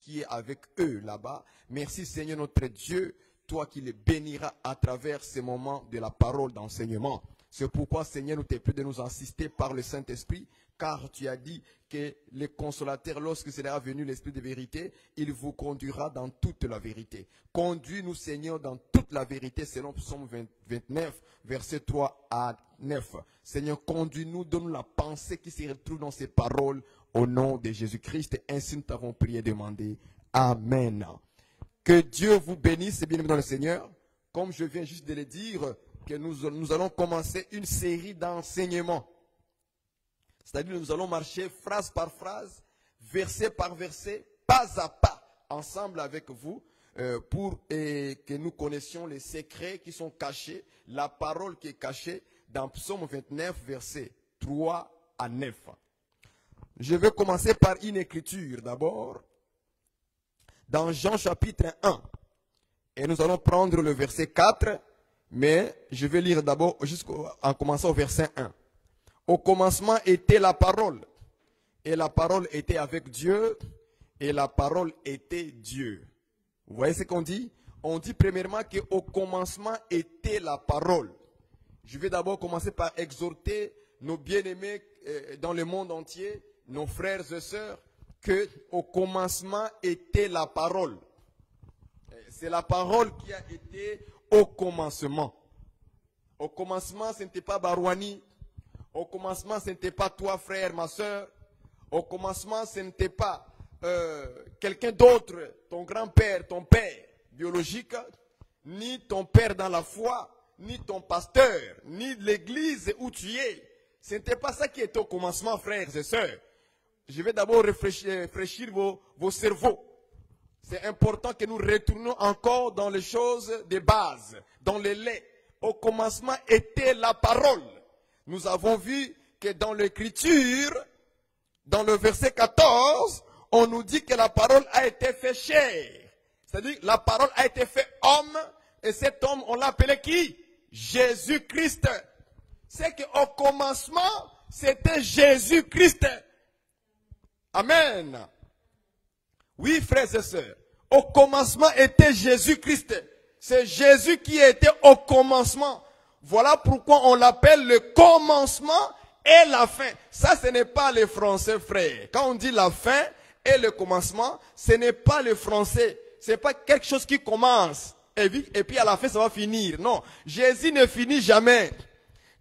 qui est avec eux là-bas. Merci Seigneur notre Dieu, toi qui les béniras à travers ces moments de la parole d'enseignement. C'est pourquoi Seigneur, nous te prions de nous assister par le Saint-Esprit, car tu as dit que le consolateur, lorsque sera venu l'Esprit de vérité, il vous conduira dans toute la vérité. Conduis-nous Seigneur dans toute la vérité selon Psaume 29, versets 3 à 9. Seigneur, conduis-nous, donne-nous la pensée qui se retrouve dans ces paroles au nom de Jésus-Christ. Ainsi nous t'avons prié et demandé. Amen. Que Dieu vous bénisse, bien-aimés dans le Seigneur. Comme je viens juste de le dire, que nous allons commencer une série d'enseignements. C'est-à-dire que nous allons marcher phrase par phrase, verset par verset, pas à pas, ensemble avec vous, pour que nous connaissions les secrets qui sont cachés, la parole qui est cachée dans Psaume 29, versets 3 à 9. Je vais commencer par une écriture d'abord, dans Jean chapitre 1. Et nous allons prendre le verset 4, mais je vais lire d'abord en commençant au verset 1. Au commencement était la parole, et la parole était avec Dieu, et la parole était Dieu. Vous voyez ce qu'on dit? On dit premièrement qu'au commencement était la parole. Je vais d'abord commencer par exhorter nos bien-aimés dans le monde entier, nos frères et sœurs, qu'au commencement était la parole. C'est la parole qui a été au commencement. Au commencement, ce n'était pas Barouani. Au commencement, ce n'était pas toi, frère, ma soeur. Au commencement, ce n'était pas quelqu'un d'autre, ton grand-père, ton père biologique, ni ton père dans la foi, ni ton pasteur, ni l'église où tu es. Ce n'était pas ça qui était au commencement, frères et sœurs. Je vais d'abord réfléchir vos cerveaux. C'est important que nous retournions encore dans les choses de base, dans le lait. Au commencement était la parole. Nous avons vu que dans l'écriture, dans le verset 14, on nous dit que la parole a été faite chair. C'est-à-dire la parole a été faite homme, et cet homme, on l'appelait qui? Jésus-Christ. C'est qu'au commencement, c'était Jésus-Christ. Amen. Oui, frères et sœurs, au commencement était Jésus-Christ. C'est Jésus qui était au commencement. Voilà pourquoi on l'appelle le commencement et la fin. Ça, ce n'est pas le français, frère. Quand on dit la fin et le commencement, ce n'est pas le français. Ce n'est pas quelque chose qui commence. Et puis à la fin, ça va finir. Non, Jésus ne finit jamais.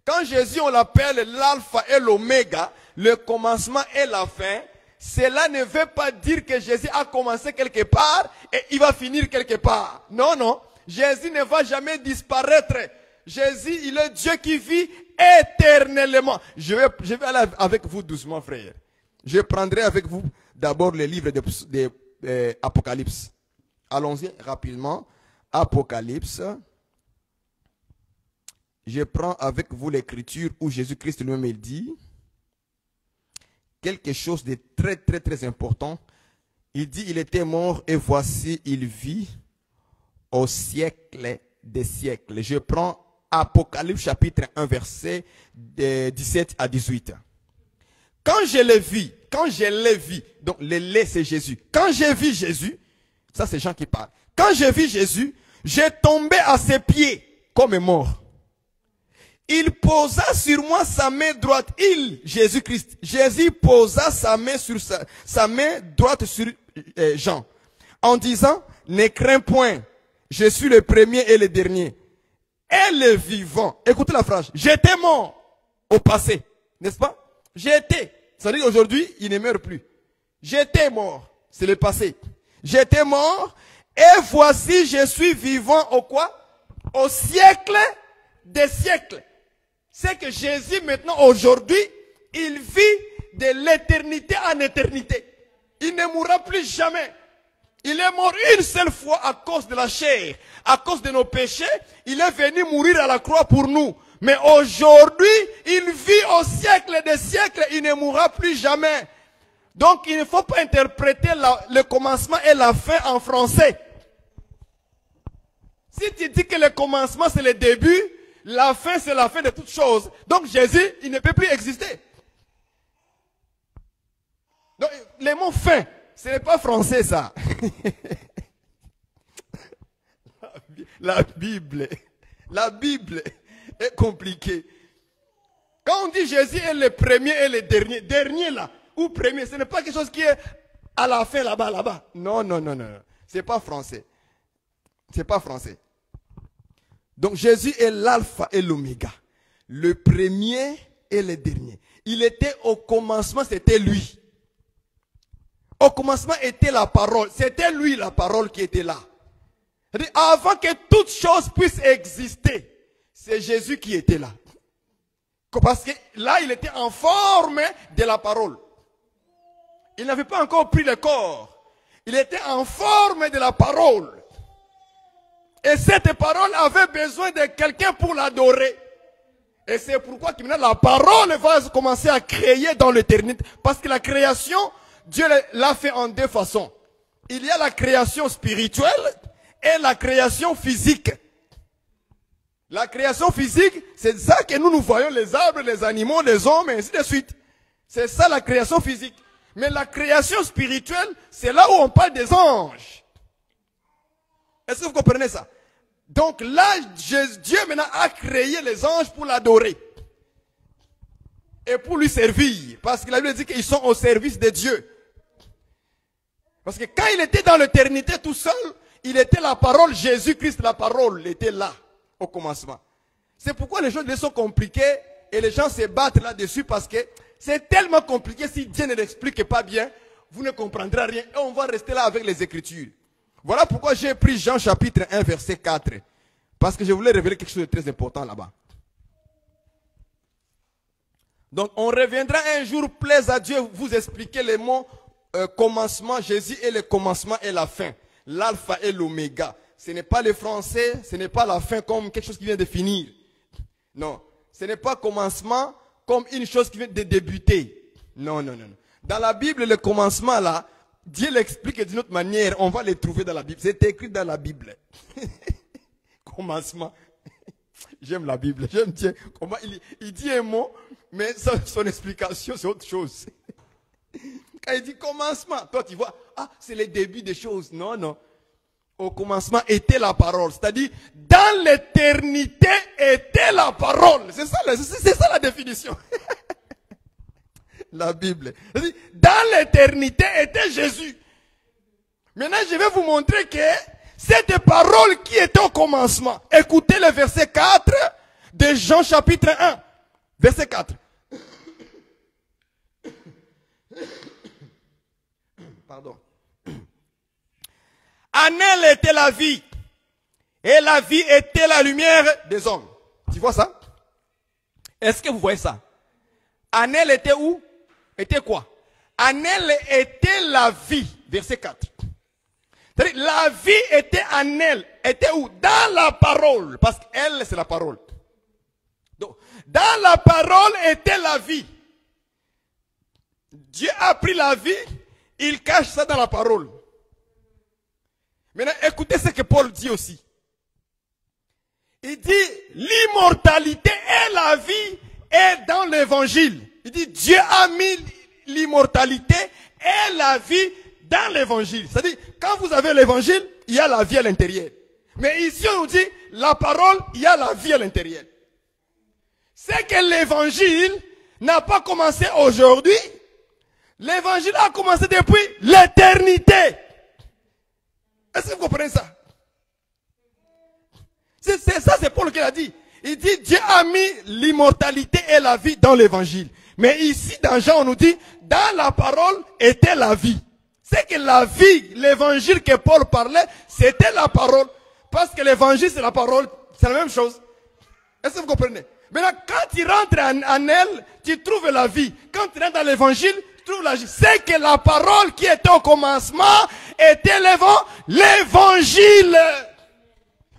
Quand Jésus, on l'appelle l'alpha et l'oméga, le commencement et la fin, cela ne veut pas dire que Jésus a commencé quelque part et il va finir quelque part. Non, non. Jésus ne va jamais disparaître. Jésus, il est Dieu qui vit éternellement. Je vais aller avec vous doucement, frère. Je prendrai avec vous d'abord le livre de Apocalypse. Allons-y rapidement. Apocalypse. Je prends avec vous l'écriture où Jésus-Christ lui-même dit quelque chose de très, très, très important. Il dit, il était mort et voici, il vit au siècle des siècles. Je prends Apocalypse chapitre 1, verset 17 à 18. Quand je l'ai vu, donc le lait c'est Jésus. Quand j'ai vu Jésus, ça c'est Jean qui parle. Quand j'ai vu Jésus, j'ai tombé à ses pieds comme mort. Il posa sur moi sa main droite. Jésus-Christ. Jésus posa sa main sur sa main droite sur Jean. En disant, ne crains point. Je suis le premier et le dernier. Et le vivant. Écoutez la phrase. J'étais mort au passé. N'est-ce pas? J'étais. Ça veut dire qu'aujourd'hui, il ne meurt plus. J'étais mort. C'est le passé. J'étais mort. Et voici, je suis vivant au quoi? Au siècle des siècles. C'est que Jésus maintenant, aujourd'hui, il vit de l'éternité en éternité. Il ne mourra plus jamais. Il est mort une seule fois à cause de la chair, à cause de nos péchés. Il est venu mourir à la croix pour nous. Mais aujourd'hui, il vit au siècle des siècles. Il ne mourra plus jamais. Donc, il ne faut pas interpréter le commencement et la fin en français. Si tu dis que le commencement, c'est le début, la fin, c'est la fin de toutes choses. Donc, Jésus, il ne peut plus exister. Donc, les mots fin, Ce n'est pas français ça. La Bible est compliquée. Quand on dit Jésus est le premier et le dernier, dernier là, ou premier, ce n'est pas quelque chose qui est à la fin là-bas. Non. C'est pas français. C'est pas français. Donc Jésus est l'alpha et l'oméga. Le premier et le dernier. Il était au commencement, c'était lui. Au commencement était la parole. C'était lui la parole qui était là. Avant que toute chose puisse exister, c'est Jésus qui était là. Parce que là, il était en forme de la parole. Il n'avait pas encore pris le corps. Il était en forme de la parole. Et cette parole avait besoin de quelqu'un pour l'adorer. Et c'est pourquoi la parole va commencer à créer dans l'éternité. Parce que la création, Dieu l'a fait en deux façons. Il y a la création spirituelle et la création physique. La création physique, c'est ça que nous voyons, les arbres, les animaux, les hommes, et ainsi de suite. C'est ça la création physique. Mais la création spirituelle, c'est là où on parle des anges. Est-ce que vous comprenez ça? Donc là, Dieu maintenant a créé les anges pour l'adorer. Et pour lui servir. Parce que la Bible dit qu'ils sont au service de Dieu. Parce que quand il était dans l'éternité tout seul, il était la parole, Jésus-Christ, la parole, il était là, au commencement. C'est pourquoi les choses sont compliquées et les gens se battent là-dessus parce que c'est tellement compliqué, si Dieu ne l'explique pas bien, vous ne comprendrez rien et on va rester là avec les Écritures. Voilà pourquoi j'ai pris Jean chapitre 1 verset 4. Parce que je voulais révéler quelque chose de très important là-bas. Donc on reviendra un jour, plaise à Dieu, vous expliquer les mots commencement. Jésus est le commencement et la fin. L'alpha et l'oméga. Ce n'est pas le français, ce n'est pas la fin comme quelque chose qui vient de finir. Non, ce n'est pas commencement comme une chose qui vient de débuter. Non. Dans la Bible, le commencement là, Dieu l'explique d'une autre manière. On va le trouver dans la Bible. C'est écrit dans la Bible. Commencement. J'aime la Bible. J'aime Dieu. Comment il dit un mot, mais son explication, c'est autre chose. Quand il dit commencement, toi tu vois, c'est le début des choses. Non. Au commencement était la parole. C'est-à-dire, dans l'éternité était la parole. C'est ça la définition. La Bible. Dans l'éternité était Jésus. Maintenant, je vais vous montrer que cette parole qui était au commencement. Écoutez le verset 4 de Jean chapitre 1. Verset 4. Pardon. En elle était la vie. Et la vie était la lumière des hommes. Tu vois ça? Est-ce que vous voyez ça? En elle était où? Était quoi? En elle était la vie. Verset 4. C'est-à-dire, la vie était en elle. Était où? Dans la parole. Parce qu'elle, c'est la parole. Donc, dans la parole était la vie. Dieu a pris la vie, il cache ça dans la parole. Maintenant, écoutez ce que Paul dit aussi. Il dit, l'immortalité et la vie est dans l'évangile. Il dit, Dieu a mis l'immortalité et la vie dans l'évangile. C'est-à-dire, quand vous avez l'évangile, il y a la vie à l'intérieur. Mais ici, on nous dit, la parole, il y a la vie à l'intérieur. C'est que l'évangile n'a pas commencé aujourd'hui. L'évangile a commencé depuis l'éternité. Est-ce que vous comprenez ça? C'est Paul qui l'a dit. Il dit, Dieu a mis l'immortalité et la vie dans l'évangile. Mais ici, dans Jean, on nous dit, dans la parole était la vie. C'est que la vie, l'évangile que Paul parlait, c'était la parole. Parce que l'évangile, c'est la parole. C'est la même chose. Est-ce que vous comprenez? Maintenant, quand tu rentres en elle, tu trouves la vie. Quand tu rentres dans l'évangile, tu trouves la vie. C'est que la parole qui était au commencement était l'évangile.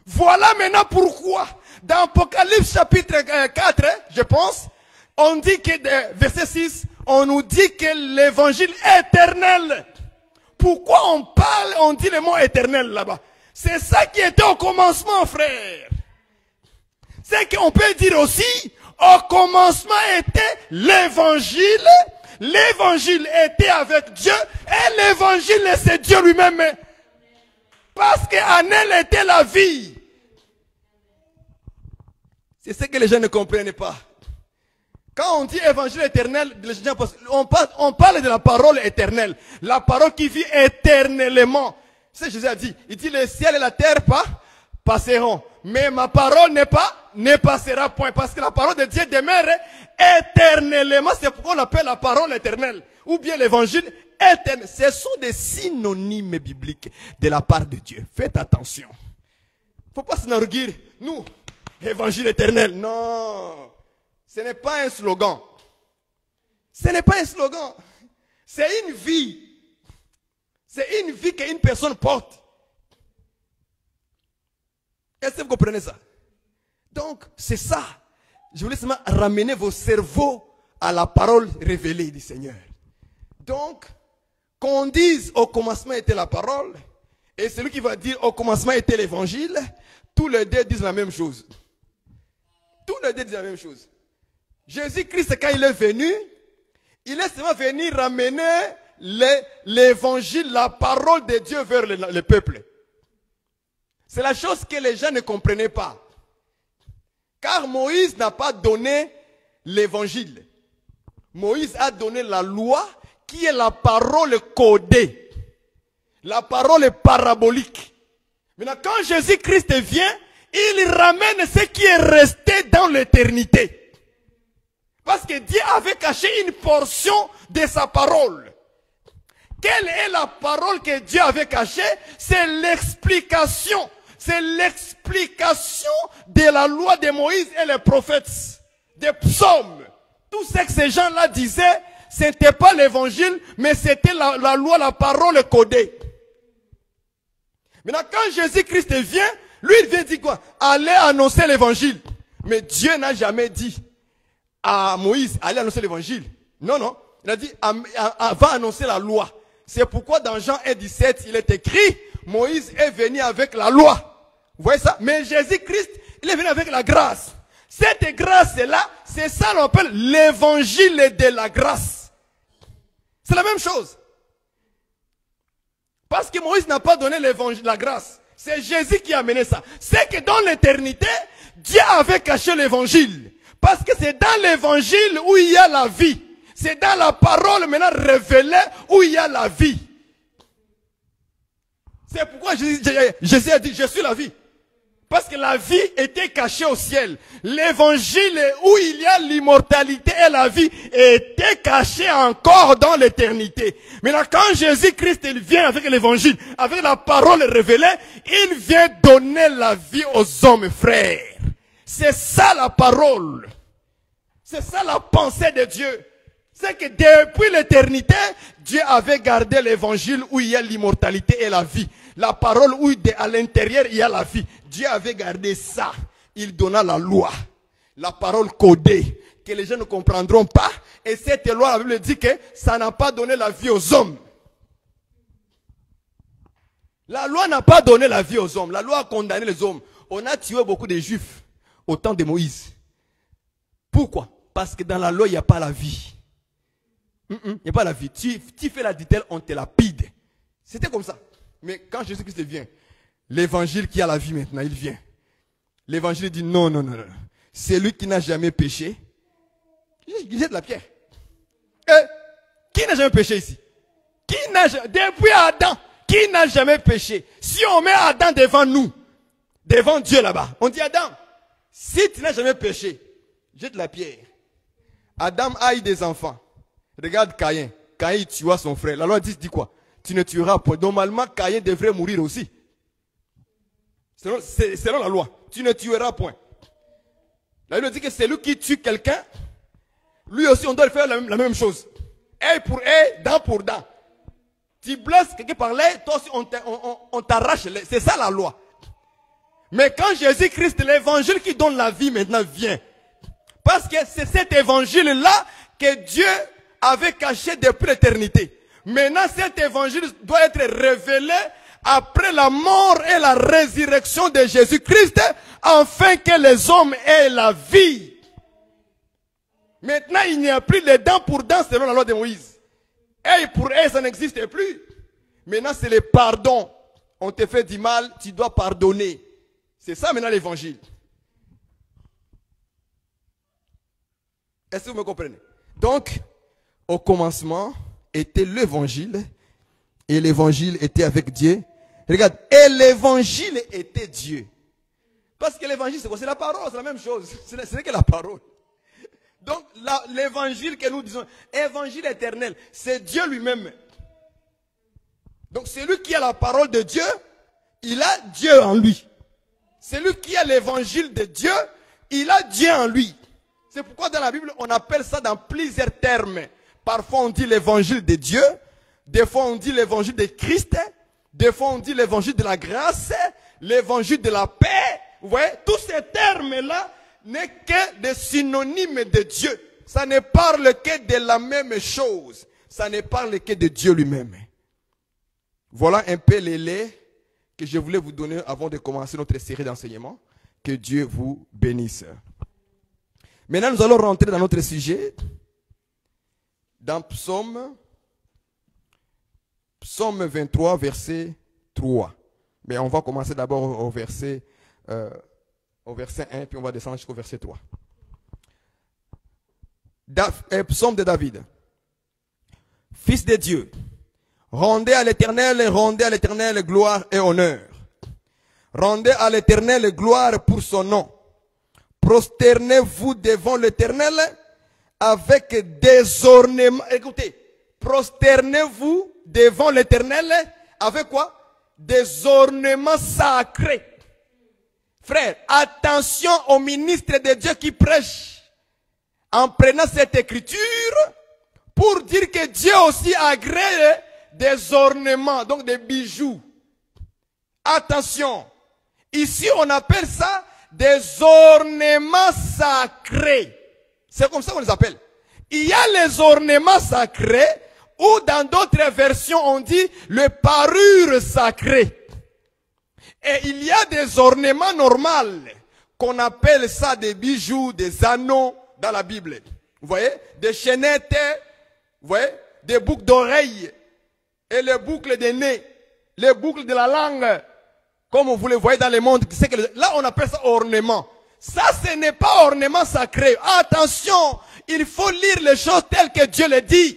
Voilà maintenant pourquoi, dans Apocalypse chapitre 4, je pense, on dit que, verset 6, on nous dit que l'évangile est éternel. Pourquoi on dit le mot éternel là-bas? C'est ça qui était au commencement, frère. C'est qu'on peut dire aussi, au commencement était l'évangile, l'évangile était avec Dieu et l'évangile c'est Dieu lui-même. Parce qu'en elle était la vie. C'est ce que les gens ne comprennent pas. Quand on dit évangile éternel, on parle de la parole éternelle. La parole qui vit éternellement. C'est ce que Jésus a dit. Il dit le ciel et la terre passeront. Mais ma parole ne passera point. Parce que la parole de Dieu demeure éternellement. C'est pourquoi on l'appelle la parole éternelle. Ou bien l'évangile éternel. Ce sont des synonymes bibliques de la part de Dieu. Faites attention. Il ne faut pas s'enorgueillir. Nous, évangile éternel. Non. Ce n'est pas un slogan. Ce n'est pas un slogan. C'est une vie. C'est une vie qu'une personne porte. Est-ce que vous comprenez ça? Donc, c'est ça. Je voulais seulement ramener vos cerveaux à la parole révélée du Seigneur. Donc, qu'on dise au commencement était la parole, et celui qui va dire au commencement était l'évangile, tous les deux disent la même chose. Tous les deux disent la même chose. Jésus-Christ, quand il est venu, il est seulement venu ramener l'évangile, la parole de Dieu vers le peuple. C'est la chose que les gens ne comprenaient pas. Car Moïse n'a pas donné l'évangile. Moïse a donné la loi qui est la parole codée. La parole parabolique. Maintenant, quand Jésus-Christ vient, il ramène ce qui est resté dans l'éternité. Parce que Dieu avait caché une portion de sa parole. Quelle est la parole que Dieu avait cachée? C'est l'explication. C'est l'explication de la loi de Moïse et les prophètes. Des psaumes. Tout ce que ces gens-là disaient, ce n'était pas l'évangile, mais c'était la loi, la parole codée. Maintenant, quand Jésus-Christ vient, lui, il vient dire quoi? Allez annoncer l'évangile. Mais Dieu n'a jamais dit à Moïse, allez annoncer l'évangile. Non, non. Il a dit, va annoncer la loi. C'est pourquoi dans Jean 1,17, il est écrit, Moïse est venu avec la loi. Vous voyez ça? Mais Jésus-Christ, il est venu avec la grâce. Cette grâce-là, c'est ça qu'on appelle l'évangile de la grâce. C'est la même chose. Parce que Moïse n'a pas donné l'évangile, la grâce. C'est Jésus qui a amené ça. C'est que dans l'éternité, Dieu avait caché l'évangile. Parce que c'est dans l'évangile où il y a la vie. C'est dans la parole maintenant révélée où il y a la vie. C'est pourquoi Jésus a dit, je suis la vie. Parce que la vie était cachée au ciel. L'évangile où il y a l'immortalité et la vie était caché encore dans l'éternité. Maintenant, quand Jésus-Christ il vient avec l'évangile, avec la parole révélée, il vient donner la vie aux hommes frères. C'est ça la parole. C'est ça la pensée de Dieu. C'est que depuis l'éternité, Dieu avait gardé l'évangile où il y a l'immortalité et la vie. La parole où à l'intérieur il y a la vie. Dieu avait gardé ça. Il donna la loi. La parole codée. Que les gens ne comprendront pas. Et cette loi, la Bible dit que ça n'a pas donné la vie aux hommes. La loi n'a pas donné la vie aux hommes. La loi a condamné les hommes. On a tué beaucoup de juifs au temps de Moïse. Pourquoi? Parce que dans la loi, il n'y a pas la vie. Il n'y a pas la vie. Tu fais la ditelle, on te lapide. C'était comme ça. Mais quand Jésus-Christ vient, l'évangile qui a la vie maintenant, il vient. L'évangile dit non, non, non, non. C'est lui qui n'a jamais péché. Il jette la pierre. Qui n'a jamais péché ici? Depuis Adam, qui n'a jamais péché? Si on met Adam devant nous, devant Dieu là-bas, on dit Adam, si tu n'as jamais péché, jette la pierre. Adam a eu des enfants. Regarde Caïn. Caïn tua son frère. La loi dit quoi? Tu ne tueras point. Normalement, Caïn devrait mourir aussi. Selon la loi. Tu ne tueras point. La Bible dit que c'est lui qui tue quelqu'un. Lui aussi, on doit faire la même chose. Œil pour œil, dent pour dent. Tu blesses quelqu'un par l'œil, toi aussi, on t'arrache. C'est ça la loi. Mais quand Jésus-Christ, l'évangile qui donne la vie maintenant vient. Parce que c'est cet évangile-là que Dieu avait caché depuis l'éternité. Maintenant, cet évangile doit être révélé après la mort et la résurrection de Jésus-Christ, afin que les hommes aient la vie. Maintenant, il n'y a plus les dents pour dents selon la loi de Moïse. Et pour eux, ça n'existe plus. Maintenant, c'est le pardon. On te fait du mal, tu dois pardonner. C'est ça maintenant l'évangile. Est-ce que vous me comprenez? Donc, au commencement était l'évangile. Et l'évangile était avec Dieu. Regarde, et l'évangile était Dieu. Parce que l'évangile, c'est quoi? C'est la parole, c'est la même chose. Ce n'est que la parole. Donc, l'évangile que nous disons, évangile éternel, c'est Dieu lui-même. Donc, celui qui a la parole de Dieu, il a Dieu en lui. Celui qui a l'évangile de Dieu, il a Dieu en lui. C'est pourquoi dans la Bible, on appelle ça dans plusieurs termes. Parfois, on dit l'évangile de Dieu. Des fois, on dit l'évangile de Christ. Des fois, on dit l'évangile de la grâce. L'évangile de la paix. Vous voyez, tous ces termes-là n'est que des synonymes de Dieu. Ça ne parle que de la même chose. Ça ne parle que de Dieu lui-même. Voilà un peu les laits que je voulais vous donner avant de commencer notre série d'enseignements. Que Dieu vous bénisse. Maintenant, nous allons rentrer dans notre sujet. Dans Psaume 23, verset 3. Mais on va commencer d'abord au verset 1, puis on va descendre jusqu'au verset 3. Psaume de David. Fils de Dieu, rendez à l'Éternel gloire et honneur. Rendez à l'Éternel gloire pour son nom. Prosternez-vous devant l'Éternel avec des ornements. Écoutez, prosternez-vous devant l'Éternel avec quoi? Des ornements sacrés. Frère, attention aux ministres de Dieu qui prêchent en prenant cette écriture pour dire que Dieu aussi agrée des ornements, donc des bijoux. Attention, ici on appelle ça des ornements sacrés. C'est comme ça qu'on les appelle. Il y a les ornements sacrés ou dans d'autres versions on dit le parure sacré. Et il y a des ornements normaux qu'on appelle ça des bijoux, des anneaux dans la Bible. Vous voyez? Des chaînettes, vous voyez? Des boucles d'oreilles et les boucles de nez, les boucles de la langue. Comme vous le voyez dans le monde, là on appelle ça ornement. Ça, ce n'est pas ornement sacré. Attention, il faut lire les choses telles que Dieu les dit.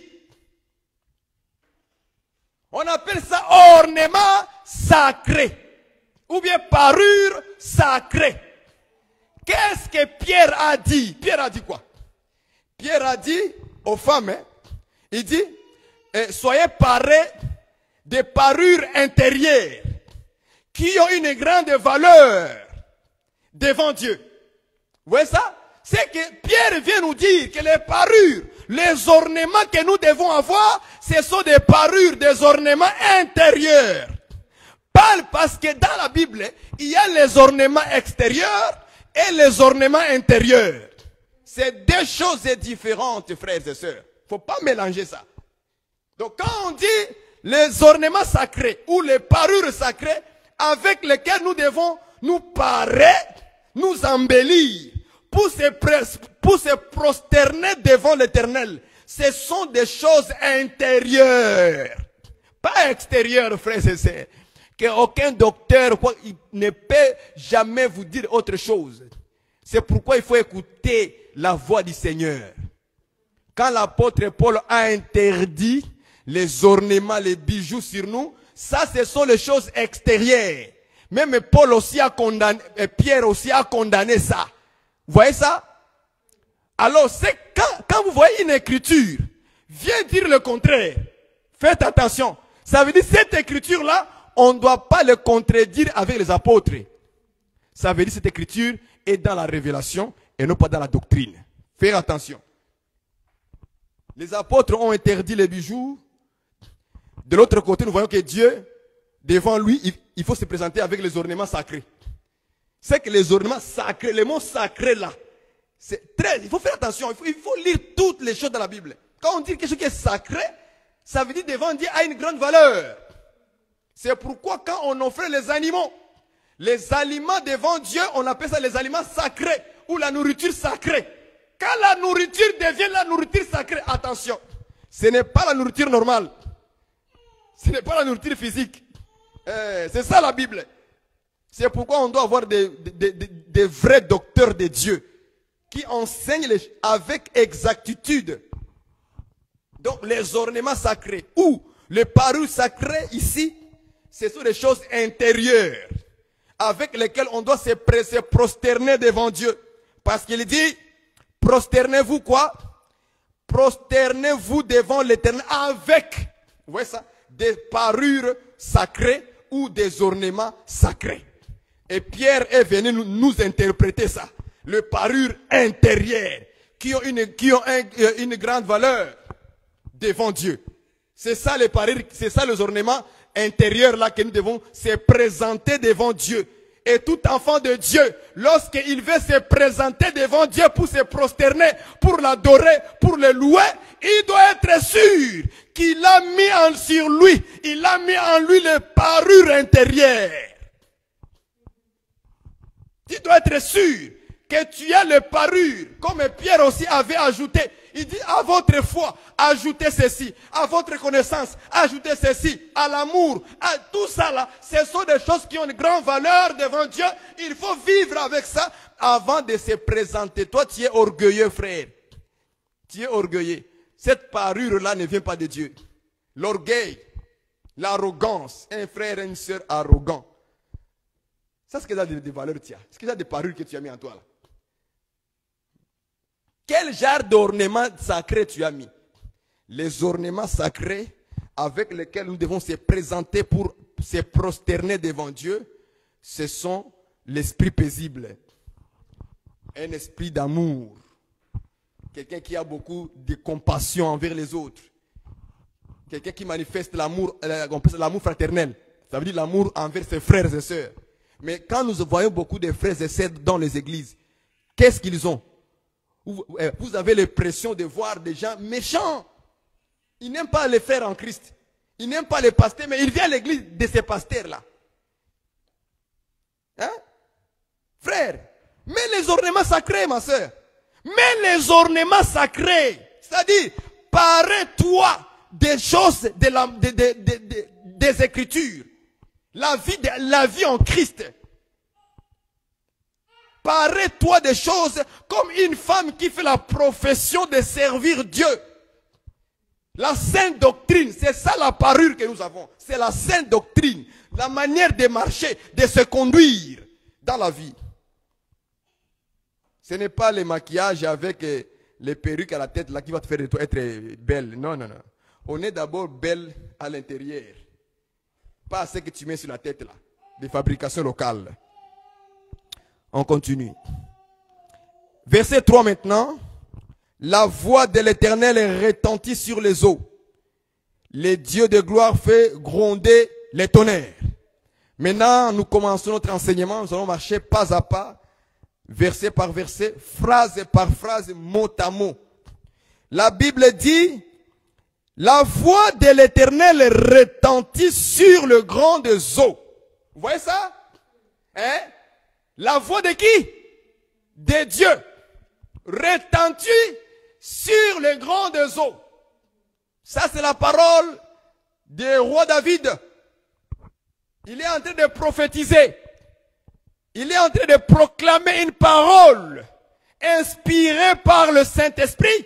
On appelle ça ornement sacré. Ou bien parure sacrée. Qu'est-ce que Pierre a dit? Pierre a dit quoi? Pierre a dit aux femmes, il dit, soyez parés des parures intérieures qui ont une grande valeur devant Dieu. Vous voyez ça? C'est que Pierre vient nous dire que les parures, les ornements que nous devons avoir, ce sont des parures, des ornements intérieurs. Parce que dans la Bible, il y a les ornements extérieurs et les ornements intérieurs. C'est deux choses différentes, frères et sœurs. Il ne faut pas mélanger ça. Donc quand on dit les ornements sacrés ou les parures sacrées avec lesquelles nous devons nous parer, nous embellir, pour se prosterner devant l'Éternel, ce sont des choses intérieures, pas extérieures, frères et sœurs. Qu'aucun docteur il ne peut jamais vous dire autre chose. C'est pourquoi il faut écouter la voix du Seigneur. Quand l'apôtre Paul a interdit les ornements, les bijoux sur nous, ça ce sont les choses extérieures. Même Paul aussi a condamné, et Pierre aussi a condamné ça. Vous voyez ça? Alors, c'est quand vous voyez une écriture, vient dire le contraire. Faites attention. Ça veut dire cette écriture-là, on ne doit pas le contredire avec les apôtres. Ça veut dire cette écriture est dans la révélation et non pas dans la doctrine. Faites attention. Les apôtres ont interdit les bijoux. De l'autre côté, nous voyons que Dieu, devant lui, il faut se présenter avec les ornements sacrés. C'est que les ornements sacrés, les mots sacrés là, c'est très, il faut faire attention, il faut lire toutes les choses dans la Bible. Quand on dit quelque chose qui est sacré, ça veut dire devant Dieu a une grande valeur. C'est pourquoi quand on offrait les aliments devant Dieu, on appelle ça les aliments sacrés ou la nourriture sacrée. Quand la nourriture devient la nourriture sacrée, attention, ce n'est pas la nourriture normale. Ce n'est pas la nourriture physique. C'est ça la Bible. C'est pourquoi on doit avoir des vrais docteurs de Dieu qui enseignent avec exactitude. Donc les ornements sacrés ou les parures sacrées ici, ce sont des choses intérieures avec lesquelles on doit se prosterner devant Dieu. Parce qu'il dit, prosternez-vous quoi? Prosternez-vous devant l'Éternel avec, vous voyez ça, des parures sacrées ou des ornements sacrés. Et Pierre est venu nous interpréter ça. Les parures intérieures qui ont une grande valeur devant Dieu. C'est ça les parures, c'est ça les ornements intérieurs là que nous devons se présenter devant Dieu. Et tout enfant de Dieu, lorsqu'il veut se présenter devant Dieu pour se prosterner, pour l'adorer, pour le louer, il doit être sûr qu'il a mis sur lui, il a mis en lui les parures intérieures. Tu dois être sûr que tu as les parures, comme Pierre aussi avait ajouté. Il dit à votre foi, ajoutez ceci, à votre connaissance, ajoutez ceci, à l'amour, à tout ça là. Ce sont des choses qui ont une grande valeur devant Dieu. Il faut vivre avec ça avant de se présenter. Toi, tu es orgueilleux, frère. Tu es orgueilleux. Cette parure-là ne vient pas de Dieu. L'orgueil, l'arrogance, un frère et une soeur arrogants. Ça, c'est ce qu'il y a de valeur, tu as. C'est ce qu'il y a des parures que tu as mis en toi là. Quel genre d'ornement sacré tu as mis? Les ornements sacrés avec lesquels nous devons se présenter pour se prosterner devant Dieu, ce sont l'esprit paisible, un esprit d'amour, quelqu'un qui a beaucoup de compassion envers les autres, quelqu'un qui manifeste l'amour fraternel, ça veut dire l'amour envers ses frères et sœurs. Mais quand nous voyons beaucoup de frères et sœurs dans les églises, qu'est-ce qu'ils ont? Vous avez l'impression de voir des gens méchants. Ils n'aiment pas les frères en Christ. Ils n'aiment pas les pasteurs, mais ils viennent à l'église de ces pasteurs-là. Hein? Frère, mets les ornements sacrés, ma soeur. Mets les ornements sacrés. C'est-à-dire, parle-toi des choses des Écritures. La vie en Christ. Parle-toi des choses comme une femme qui fait la profession de servir Dieu. La sainte doctrine, c'est ça la parure que nous avons. C'est la sainte doctrine, la manière de marcher, de se conduire dans la vie. Ce n'est pas le maquillage avec les perruques à la tête là qui va te faire être belle. Non, non, non. On est d'abord belle à l'intérieur. Pas ce que tu mets sur la tête là, des fabrications locales. On continue. Verset 3 maintenant. La voix de l'Éternel retentit sur les eaux. Les dieux de gloire fait gronder les tonnerres. Maintenant, nous commençons notre enseignement. Nous allons marcher pas à pas, verset par verset, phrase par phrase, mot à mot. La Bible dit, la voix de l'Éternel retentit sur le grand des eaux. Vous voyez ça? Hein? La voix de qui? De Dieu. Retentit sur les grands des eaux. Ça, c'est la parole du roi David. Il est en train de prophétiser. Il est en train de proclamer une parole inspirée par le Saint-Esprit,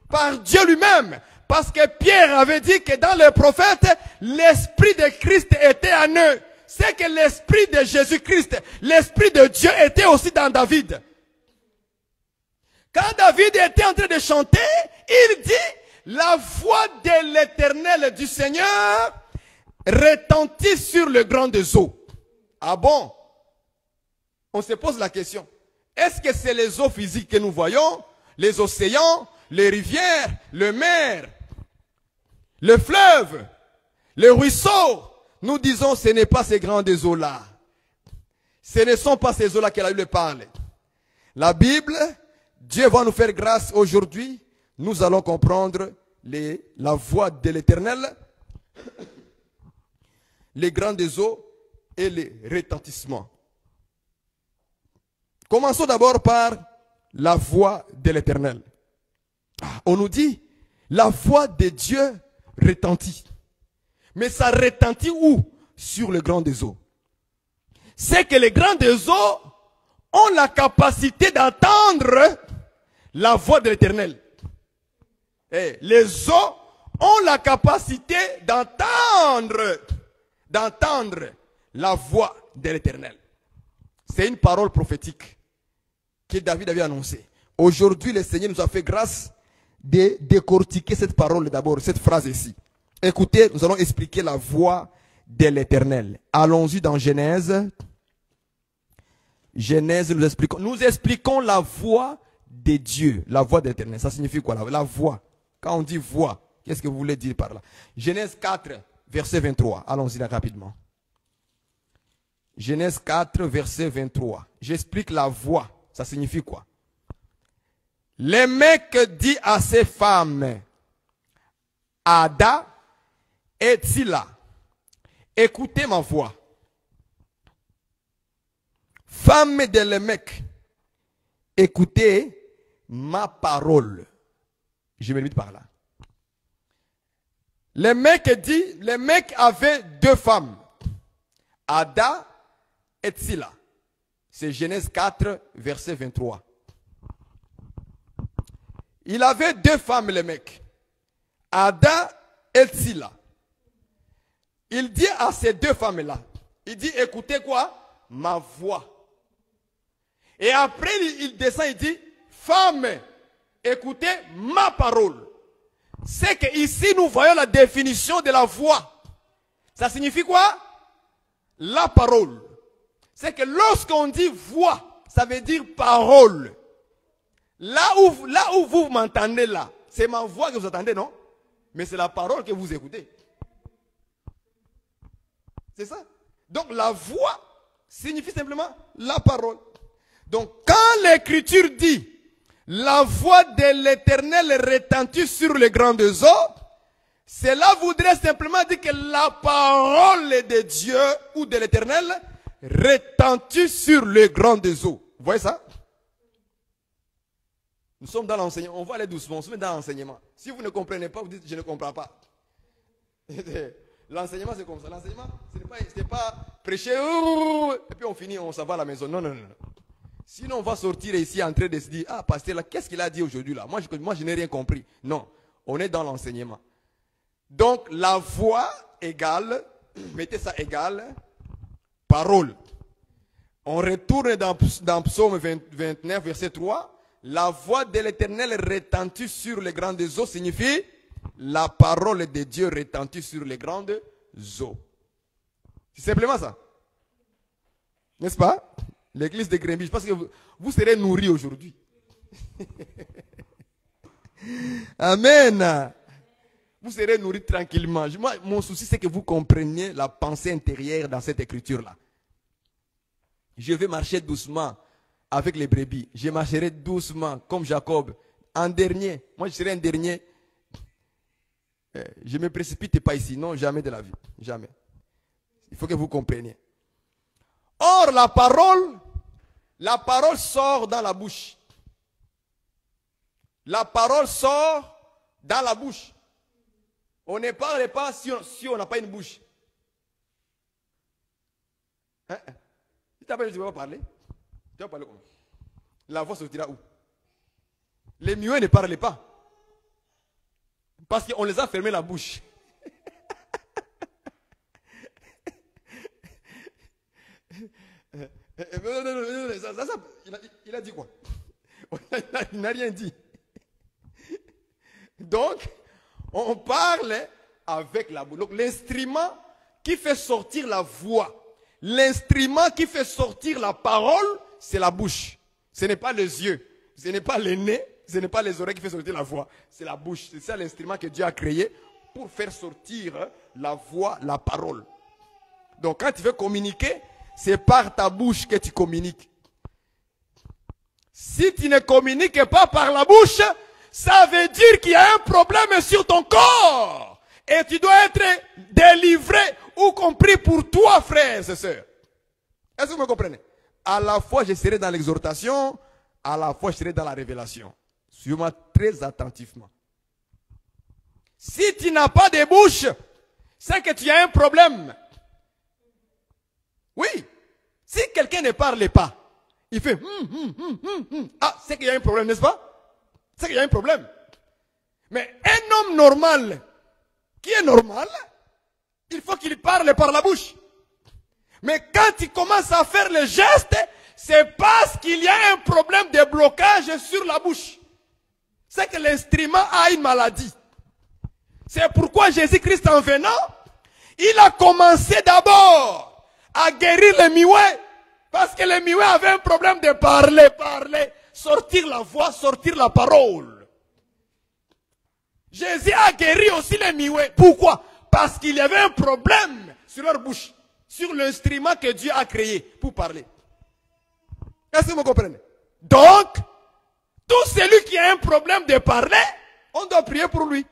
par Dieu lui-même. Parce que Pierre avait dit que dans les prophètes, l'Esprit de Christ était en eux. C'est que l'Esprit de Jésus-Christ, l'Esprit de Dieu était aussi dans David. Quand David était en train de chanter, il dit, la voix de l'Éternel du Seigneur retentit sur le grand des eaux. Ah bon? On se pose la question. Est-ce que c'est les eaux physiques que nous voyons, les océans, les rivières, les mers, le fleuve, les ruisseaux? Nous disons, ce n'est pas ces grandes eaux-là. Ce ne sont pas ces eaux-là qu'elle a eu le parler. La Bible, Dieu va nous faire grâce aujourd'hui. Nous allons comprendre la voix de l'Éternel, les grandes eaux et les retentissements. Commençons d'abord par la voix de l'Éternel. On nous dit, la voix de Dieu retentit. Mais ça retentit où? Sur le grand des eaux. C'est que les grands des eaux ont la capacité d'entendre la voix de l'Éternel. Les eaux ont la capacité d'entendre la voix de l'Éternel. C'est une parole prophétique que David avait annoncée. Aujourd'hui, le Seigneur nous a fait grâce de décortiquer cette parole d'abord, cette phrase ici. Écoutez, nous allons expliquer la voix de l'Éternel. Allons-y dans Genèse. Genèse, nous expliquons la voix de Dieu, la voix de l'Éternel. Ça signifie quoi? La voix. Quand on dit voix, qu'est-ce que vous voulez dire par là? Genèse 4, verset 23. Allons-y là rapidement. Genèse 4, verset 23. J'explique la voix. Ça signifie quoi? Le mec dit à ses femmes, Ada et Tsila, écoutez ma voix. Femmes de Lémec, écoutez ma parole. Je me limite par là. Le mec avait deux femmes, Ada et Tsila. C'est Genèse 4, verset 23. Il avait deux femmes, le mec, Ada et Tsila. Il dit à ces deux femmes-là, il dit, écoutez quoi? Ma voix. Et après, il descend, il dit, femme, écoutez ma parole. C'est que ici, nous voyons la définition de la voix. Ça signifie quoi? La parole. C'est que lorsqu'on dit voix, ça veut dire parole. Là où vous m'entendez là, c'est ma voix que vous entendez, non? Mais c'est la parole que vous écoutez. C'est ça. Donc la voix signifie simplement la parole. Donc quand l'Écriture dit la voix de l'Éternel retentit sur les grandes eaux, cela voudrait simplement dire que la parole de Dieu ou de l'Éternel retentit sur les grandes eaux. Vous voyez ça? Nous sommes dans l'enseignement. On va aller doucement. On se met dans l'enseignement. Si vous ne comprenez pas, vous dites je ne comprends pas. L'enseignement c'est comme ça. L'enseignement, ce n'est pas prêcher et puis on finit, on s'en va à la maison. Non, non, non. Sinon on va sortir ici en train de se dire, ah pasteur là, qu'est-ce qu'il a dit aujourd'hui là? Moi je n'ai rien compris. Non, on est dans l'enseignement. Donc la voix égale, mettez ça égale, parole. On retourne dans Psaume 29, verset 3. La voix de l'Éternel retentit sur les grandes eaux signifie la parole de Dieu retentit sur les grandes eaux. C'est simplement ça. N'est-ce pas? L'église de Grenby, je pense que vous serez nourris aujourd'hui. Amen. Vous serez nourris tranquillement. Moi, mon souci, c'est que vous compreniez la pensée intérieure dans cette écriture-là. Je vais marcher doucement avec les brebis. Je marcherai doucement comme Jacob. En dernier. Moi, je serai un dernier. Je ne me précipite pas ici. Non, jamais de la vie. Jamais. Il faut que vous compreniez. Or, la parole sort dans la bouche. La parole sort dans la bouche. On ne parle pas si on n'a pas une bouche. Si tu ne vas pas parler, tu vas parler comment? La voix sortira où? Les muets ne parlent pas. Parce qu'on les a fermé la bouche. Il a dit quoi? Il n'a rien dit. Donc, on parle avec la bouche. Donc, l'instrument qui fait sortir la voix, l'instrument qui fait sortir la parole, c'est la bouche. Ce n'est pas les yeux, ce n'est pas les nez, ce n'est pas les oreilles qui fait sortir la voix. C'est la bouche. C'est ça l'instrument que Dieu a créé pour faire sortir la voix, la parole. Donc, quand tu veux communiquer, c'est par ta bouche que tu communiques. Si tu ne communiques pas par la bouche, ça veut dire qu'il y a un problème sur ton corps. Et tu dois être délivré ou compris pour toi, frères et sœurs. Est-ce que vous me comprenez? À la fois, je serai dans l'exhortation, à la fois je serai dans la révélation. Suis-moi très attentivement. Si tu n'as pas de bouche, c'est que tu as un problème. Oui. Si quelqu'un ne parle pas, il fait ah, c'est qu'il y a un problème, n'est-ce pas? C'est qu'il y a un problème. Mais un homme normal, qui est normal, il faut qu'il parle par la bouche. Mais quand il commence à faire le geste, c'est parce qu'il y a un problème de blocage sur la bouche. C'est que l'instrument a une maladie. C'est pourquoi Jésus-Christ en venant, il a commencé d'abord à guérir les muets. Parce que les muets avaient un problème de parler, sortir la voix, sortir la parole. Jésus a guéri aussi les muets. Pourquoi? Parce qu'il y avait un problème sur leur bouche, sur l'instrument que Dieu a créé pour parler. Est-ce que vous comprenez? Donc, tout celui qui a un problème de parler, on doit prier pour lui.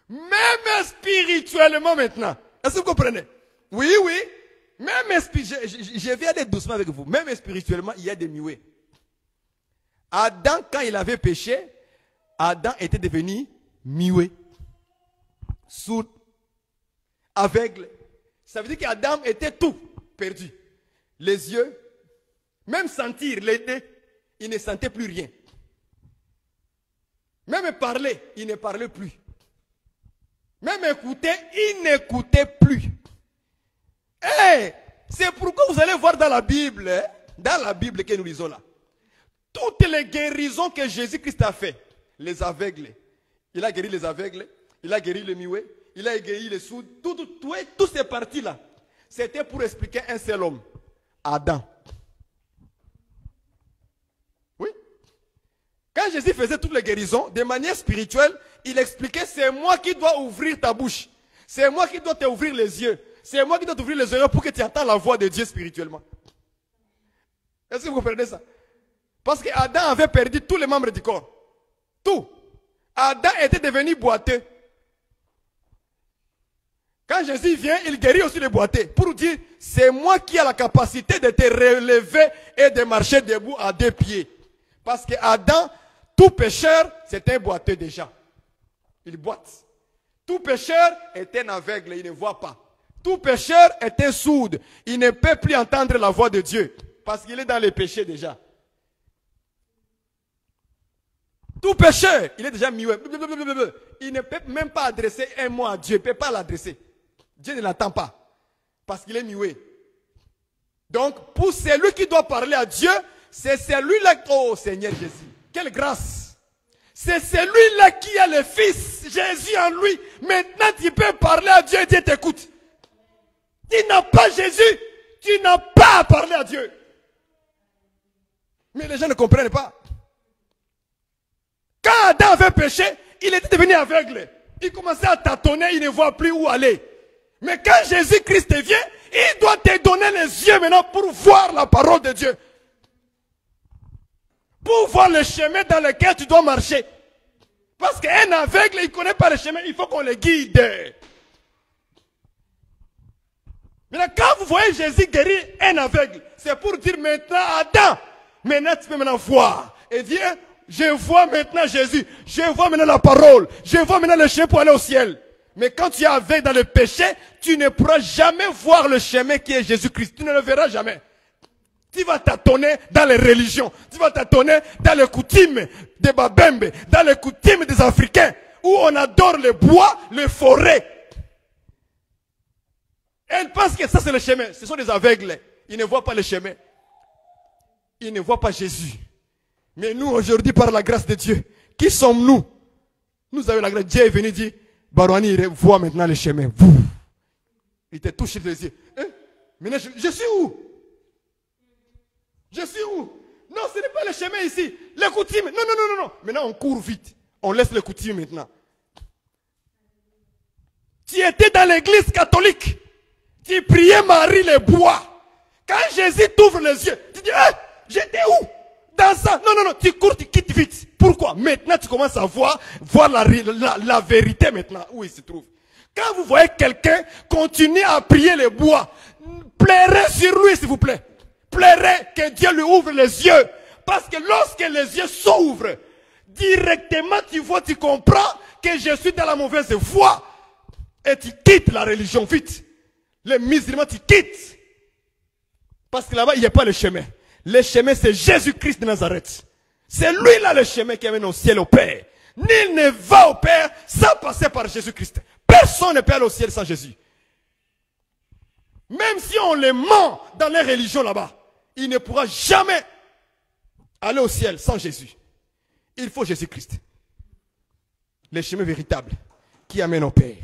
Même spirituellement maintenant. Est-ce que vous comprenez? Oui, oui. Même je vais aller doucement avec vous. Même spirituellement, il y a des muets. Adam, quand il avait péché, Adam était devenu muet, sourd, aveugle. Ça veut dire qu'Adam était tout perdu. Les yeux, même sentir, les nez, il ne sentait plus rien. Même parler, il ne parlait plus. Même écouter, il n'écoutait plus. Hey, c'est pourquoi vous allez voir dans la Bible que nous lisons là, toutes les guérisons que Jésus-Christ a fait, les aveugles, il a guéri les aveugles, il a guéri les muets, il a guéri les sourds, toutes ces parties-là, c'était pour expliquer un seul homme, Adam. Oui. Quand Jésus faisait toutes les guérisons, de manière spirituelle, il expliquait, c'est moi qui dois ouvrir ta bouche. C'est moi qui dois t'ouvrir les yeux. C'est moi qui dois t'ouvrir les oreilles pour que tu entends la voix de Dieu spirituellement. Est-ce que vous comprenez ça? Parce qu'Adam avait perdu tous les membres du corps. Tout. Adam était devenu boiteux. Quand Jésus vient, il guérit aussi les boiteux. Pour dire, c'est moi qui ai la capacité de te relever et de marcher debout à 2 pieds. Parce qu'Adam, tout pécheur, c'était un boiteux déjà. Il boite. Tout pécheur est un aveugle, il ne voit pas. Tout pécheur est un sourd. Il ne peut plus entendre la voix de Dieu. Parce qu'il est dans les péchés déjà. Tout pécheur, il est déjà muet. Il ne peut même pas adresser un mot à Dieu. Il ne peut pas l'adresser. Dieu ne l'entend pas. Parce qu'il est muet. Donc, pour celui qui doit parler à Dieu, c'est celui-là. Oh Seigneur Jésus, quelle grâce! C'est celui-là qui a le Fils, Jésus en lui. Maintenant, tu peux parler à Dieu et Dieu t'écoute. Tu n'as pas Jésus, tu n'as pas à parler à Dieu. Mais les gens ne comprennent pas. Quand Adam avait péché, il était devenu aveugle. Il commençait à tâtonner, il ne voit plus où aller. Mais quand Jésus-Christ vient, il doit te donner les yeux maintenant pour voir la parole de Dieu. Pour voir le chemin dans lequel tu dois marcher. Parce qu'un aveugle, il ne connaît pas le chemin, il faut qu'on le guide. Maintenant, quand vous voyez Jésus guérir un aveugle, c'est pour dire maintenant, Adam, maintenant tu peux maintenant voir. Et dire, je vois maintenant Jésus, je vois maintenant la parole, je vois maintenant le chemin pour aller au ciel. Mais quand tu es aveugle dans le péché, tu ne pourras jamais voir le chemin qui est Jésus-Christ. Tu ne le verras jamais. Tu vas tâtonner dans les religions. Tu vas tâtonner dans les coutumes des Babembe, dans les coutumes des Africains, où on adore le bois, les forêts. Elle pense que ça c'est le chemin. Ce sont des aveugles. Ils ne voient pas le chemin. Ils ne voient pas Jésus. Mais nous aujourd'hui, par la grâce de Dieu, qui sommes-nous? Nous avons la grâce. Dieu est venu dire, Barouani, il voit maintenant le chemin. Il te touche les yeux. Hein? Maintenant, je suis où? Je suis où? Non, ce n'est pas le chemin ici. Les coutumes. Non. Maintenant, on court vite. On laisse les coutumes maintenant. Tu étais dans l'église catholique. Tu priais Marie le bois. Quand Jésus t'ouvre les yeux, tu dis, j'étais où? Dans ça. Non. Tu cours, tu quittes vite. Pourquoi? Maintenant, tu commences à voir la vérité maintenant, où il se trouve. Quand vous voyez quelqu'un continuer à prier le bois, Pleurez sur lui, s'il vous plaît. Pleurez que Dieu lui ouvre les yeux. Parce que lorsque les yeux s'ouvrent, directement tu vois, tu comprends que je suis dans la mauvaise voie. Et tu quittes la religion vite. Les musulmans, tu quittes. Parce que là-bas, il n'y a pas le chemin. Le chemin, c'est Jésus-Christ de Nazareth. C'est lui là le chemin qui amène au ciel au Père. Nul ne va au Père sans passer par Jésus-Christ. Personne ne peut aller au ciel sans Jésus. Même si on les ment dans les religions là-bas, il ne pourra jamais aller au ciel sans Jésus. Il faut Jésus-Christ. Le chemin véritable qui amène au Père.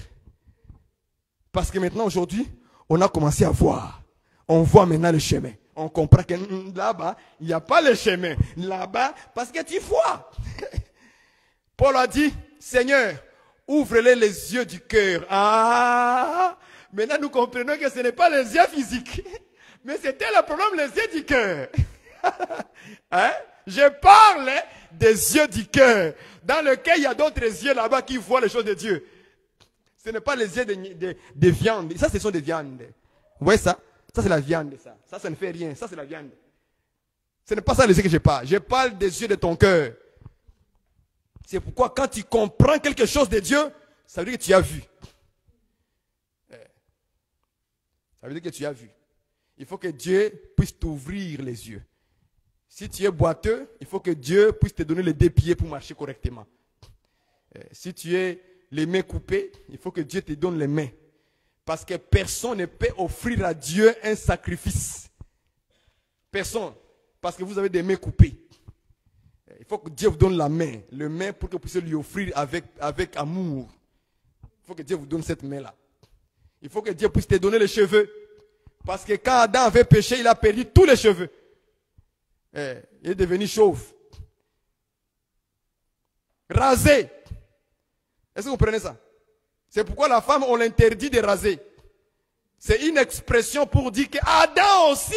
Parce que maintenant, aujourd'hui, on a commencé à voir. On voit maintenant le chemin. On comprend que là-bas, il n'y a pas le chemin. Là-bas, parce que tu vois. Paul a dit, Seigneur, ouvre-les les yeux du cœur. Ah, maintenant nous comprenons que ce n'est pas les yeux physiques. Mais c'était le problème, les yeux du cœur. Hein? Je parle des yeux du cœur, dans lequel il y a d'autres yeux là-bas qui voient les choses de Dieu. Ce n'est pas les yeux de viande. Ça, ce sont des viandes. Vous voyez ça? Ça, c'est la viande. Ça ne fait rien. Ça, c'est la viande. Ce n'est pas ça les yeux que je parle. Je parle des yeux de ton cœur. C'est pourquoi quand tu comprends quelque chose de Dieu, ça veut dire que tu as vu. Ça veut dire que tu as vu. Il faut que Dieu puisse t'ouvrir les yeux. Si tu es boiteux, il faut que Dieu puisse te donner les deux pieds pour marcher correctement. Si tu es les mains coupées, il faut que Dieu te donne les mains. Parce que personne ne peut offrir à Dieu un sacrifice. Personne. Parce que vous avez des mains coupées. Il faut que Dieu vous donne la main. Le main pour que vous puissiez lui offrir avec amour. Il faut que Dieu vous donne cette main-là. Il faut que Dieu puisse te donner les cheveux. Parce que quand Adam avait péché, il a perdu tous les cheveux. Il est devenu chauve. Rasé. Est-ce que vous comprenez ça? C'est pourquoi la femme, on l'interdit de raser. C'est une expression pour dire qu'Adam aussi,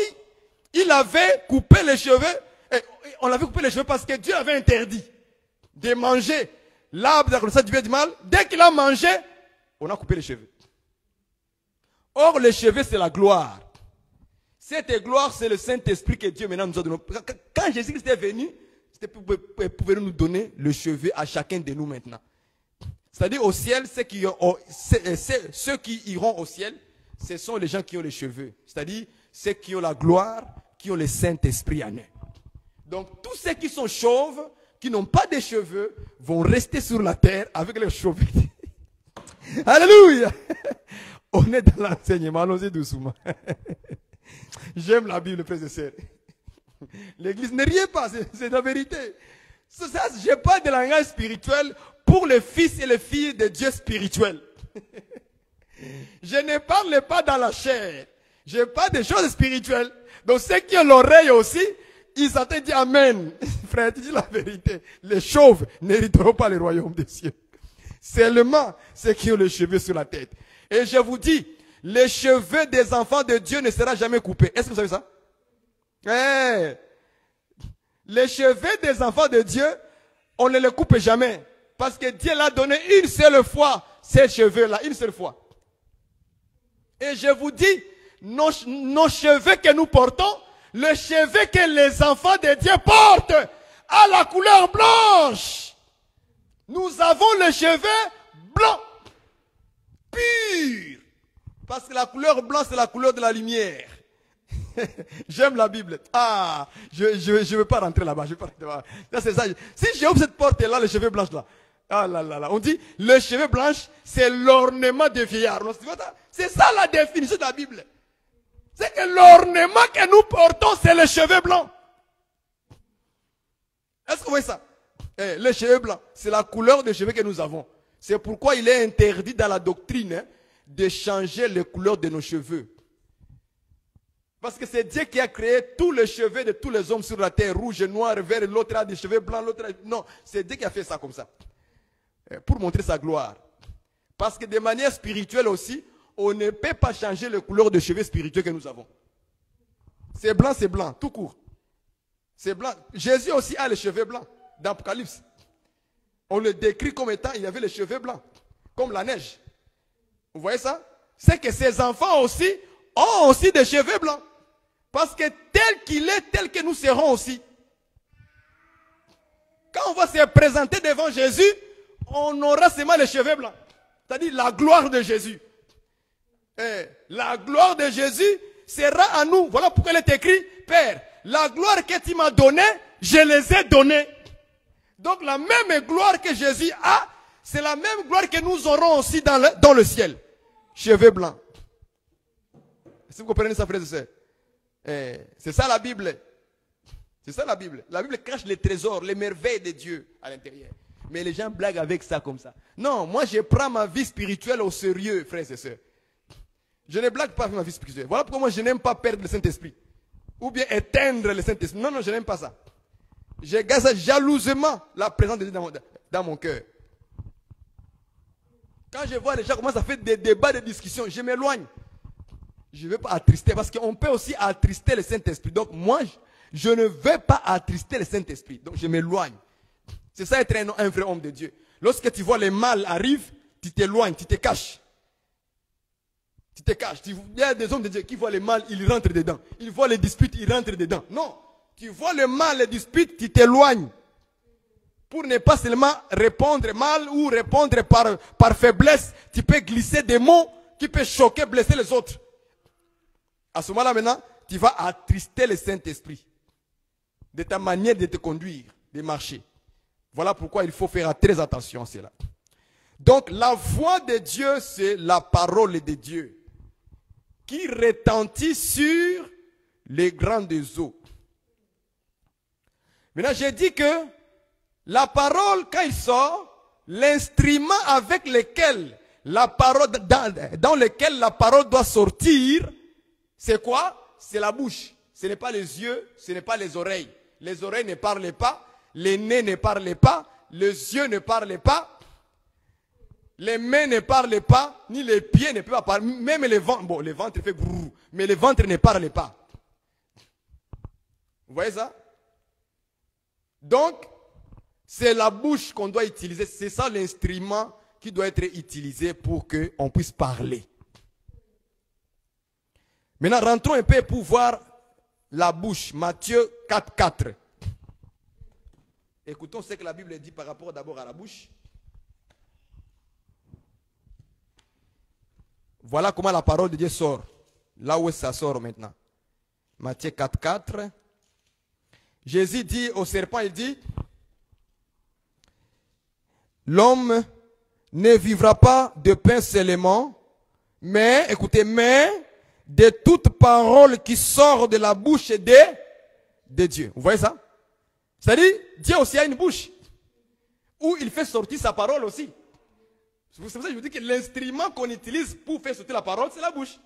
il avait coupé les cheveux. On avait coupé les cheveux parce que Dieu avait interdit de manger l'arbre de la connaissance du bien et du mal. Dès qu'il a mangé, on a coupé les cheveux. Or, les cheveux, c'est la gloire. Cette gloire, c'est le Saint-Esprit que Dieu maintenant nous a donné. Quand Jésus-Christ est venu, c'était pour nous donner le cheveu à chacun de nous maintenant. C'est-à-dire au ciel, ceux qui iront au ciel, ce sont les gens qui ont les cheveux. C'est-à-dire ceux qui ont la gloire, qui ont le Saint-Esprit en eux. Donc tous ceux qui sont chauves, qui n'ont pas de cheveux, vont rester sur la terre avec leurs cheveux. Alléluia! On est dans l'enseignement, allons-y doucement. J'aime la Bible, frères et sœurs. L'église, ne riez pas, c'est la vérité. Ça, je parle de langage spirituel pour les fils et les filles de Dieu spirituels. Je ne parle pas dans la chair. Je parle des choses spirituelles. Donc ceux qui ont l'oreille aussi, ils s'entendent dire Amen. Frère, tu dis la vérité. Les chauves n'hériteront pas le royaume des cieux. Seulement ceux qui ont les cheveux sur la tête. Et je vous dis, les cheveux des enfants de Dieu ne seront jamais coupés. Est-ce que vous savez ça? Les cheveux des enfants de Dieu, on ne les coupe jamais. Parce que Dieu l'a donné une seule fois, ces cheveux-là, une seule fois. Et je vous dis, nos cheveux que nous portons, le cheveu que les enfants de Dieu portent, a la couleur blanche. Nous avons le cheveu blanc, pur. Parce que la couleur blanche, c'est la couleur de la lumière. J'aime la Bible. Ah, je ne veux pas rentrer là-bas. Là, c'est ça. Si j'ouvre cette porte-là, les cheveux blancs là. Ah là là là. On dit, le cheveu blanc, c'est l'ornement des vieillards. C'est ça la définition de la Bible. C'est que l'ornement que nous portons, c'est les cheveux blancs. Est-ce que vous voyez ça? Les cheveux blancs, c'est la couleur des cheveux que nous avons. C'est pourquoi il est interdit dans la doctrine de changer les couleurs de nos cheveux. Parce que c'est Dieu qui a créé tous les cheveux de tous les hommes sur la terre, rouge, noir, vert, l'autre a des cheveux blancs, l'autre a... Non, c'est Dieu qui a fait ça comme ça. Pour montrer sa gloire. Parce que de manière spirituelle aussi, on ne peut pas changer les couleurs de cheveux spirituels que nous avons. C'est blanc, tout court. C'est blanc. Jésus aussi a les cheveux blancs dans l'Apocalypse. On le décrit comme étant, il avait les cheveux blancs, comme la neige. Vous voyez ça? C'est que ses enfants aussi ont aussi des cheveux blancs. Parce que tel qu'il est, tel que nous serons aussi. Quand on va se présenter devant Jésus, on aura seulement les cheveux blancs. C'est-à-dire la gloire de Jésus. Et la gloire de Jésus sera à nous. Voilà pourquoi il est écrit, Père, la gloire que tu m'as donnée, je les ai données. Donc la même gloire que Jésus a, c'est la même gloire que nous aurons aussi dans le ciel. Cheveux blancs. Est-ce que vous comprenez ça, frères et sœurs? C'est ça la Bible. C'est ça la Bible. La Bible cache les trésors, les merveilles de Dieu à l'intérieur. Mais les gens blaguent avec ça comme ça. Non, moi je prends ma vie spirituelle au sérieux, frères et sœurs. Je ne blague pas avec ma vie spirituelle. Voilà pourquoi moi je n'aime pas perdre le Saint-Esprit. Ou bien éteindre le Saint-Esprit. Non, non, je n'aime pas ça. Je garde jalousement la présence de Dieu dans mon cœur. Quand je vois les gens commencent à faire des débats, des discussions, je m'éloigne. Je ne veux pas attrister, parce qu'on peut aussi attrister le Saint-Esprit. Donc moi, je ne veux pas attrister le Saint-Esprit. Donc je m'éloigne. C'est ça être un vrai homme de Dieu. Lorsque tu vois le mal arrive, tu t'éloignes, tu te caches. Tu te caches. Il y a des hommes de Dieu qui voient le mal, ils rentrent dedans. Ils voient les disputes, ils rentrent dedans. Non. Tu vois le mal, les disputes, tu t'éloignes. Pour ne pas seulement répondre mal ou répondre par faiblesse, tu peux glisser des mots qui peuvent choquer, blesser les autres. À ce moment-là, maintenant, tu vas attrister le Saint-Esprit de ta manière de te conduire, de marcher. Voilà pourquoi il faut faire très attention à cela. Donc, la voix de Dieu, c'est la parole de Dieu qui retentit sur les grandes eaux. Maintenant, j'ai dit que la parole, quand il sort, l'instrument avec lequel la parole, dans lequel la parole doit sortir, c'est quoi? C'est la bouche. Ce n'est pas les yeux, ce n'est pas les oreilles. Les oreilles ne parlent pas, les nez ne parlent pas, les yeux ne parlent pas, les mains ne parlent pas, ni les pieds ne peuvent pas parler. Même le ventre, bon, le ventre fait grrr, mais le ventre ne parle pas. Vous voyez ça? Donc, c'est la bouche qu'on doit utiliser. C'est ça l'instrument qui doit être utilisé pour qu'on puisse parler. Maintenant, rentrons un peu pour voir la bouche. Matthieu 4,4. Écoutons ce que la Bible dit par rapport d'abord à la bouche. Voilà comment la parole de Dieu sort. Là où ça sort maintenant. Matthieu 4,4. Jésus dit au serpent, il dit, l'homme ne vivra pas de pain seulement, mais, écoutez, mais de toute parole qui sort de la bouche de Dieu. Vous voyez ça? C'est-à-dire, Dieu aussi a une bouche, où il fait sortir sa parole aussi. C'est pour ça que je vous dis que l'instrument qu'on utilise pour faire sortir la parole, c'est la bouche.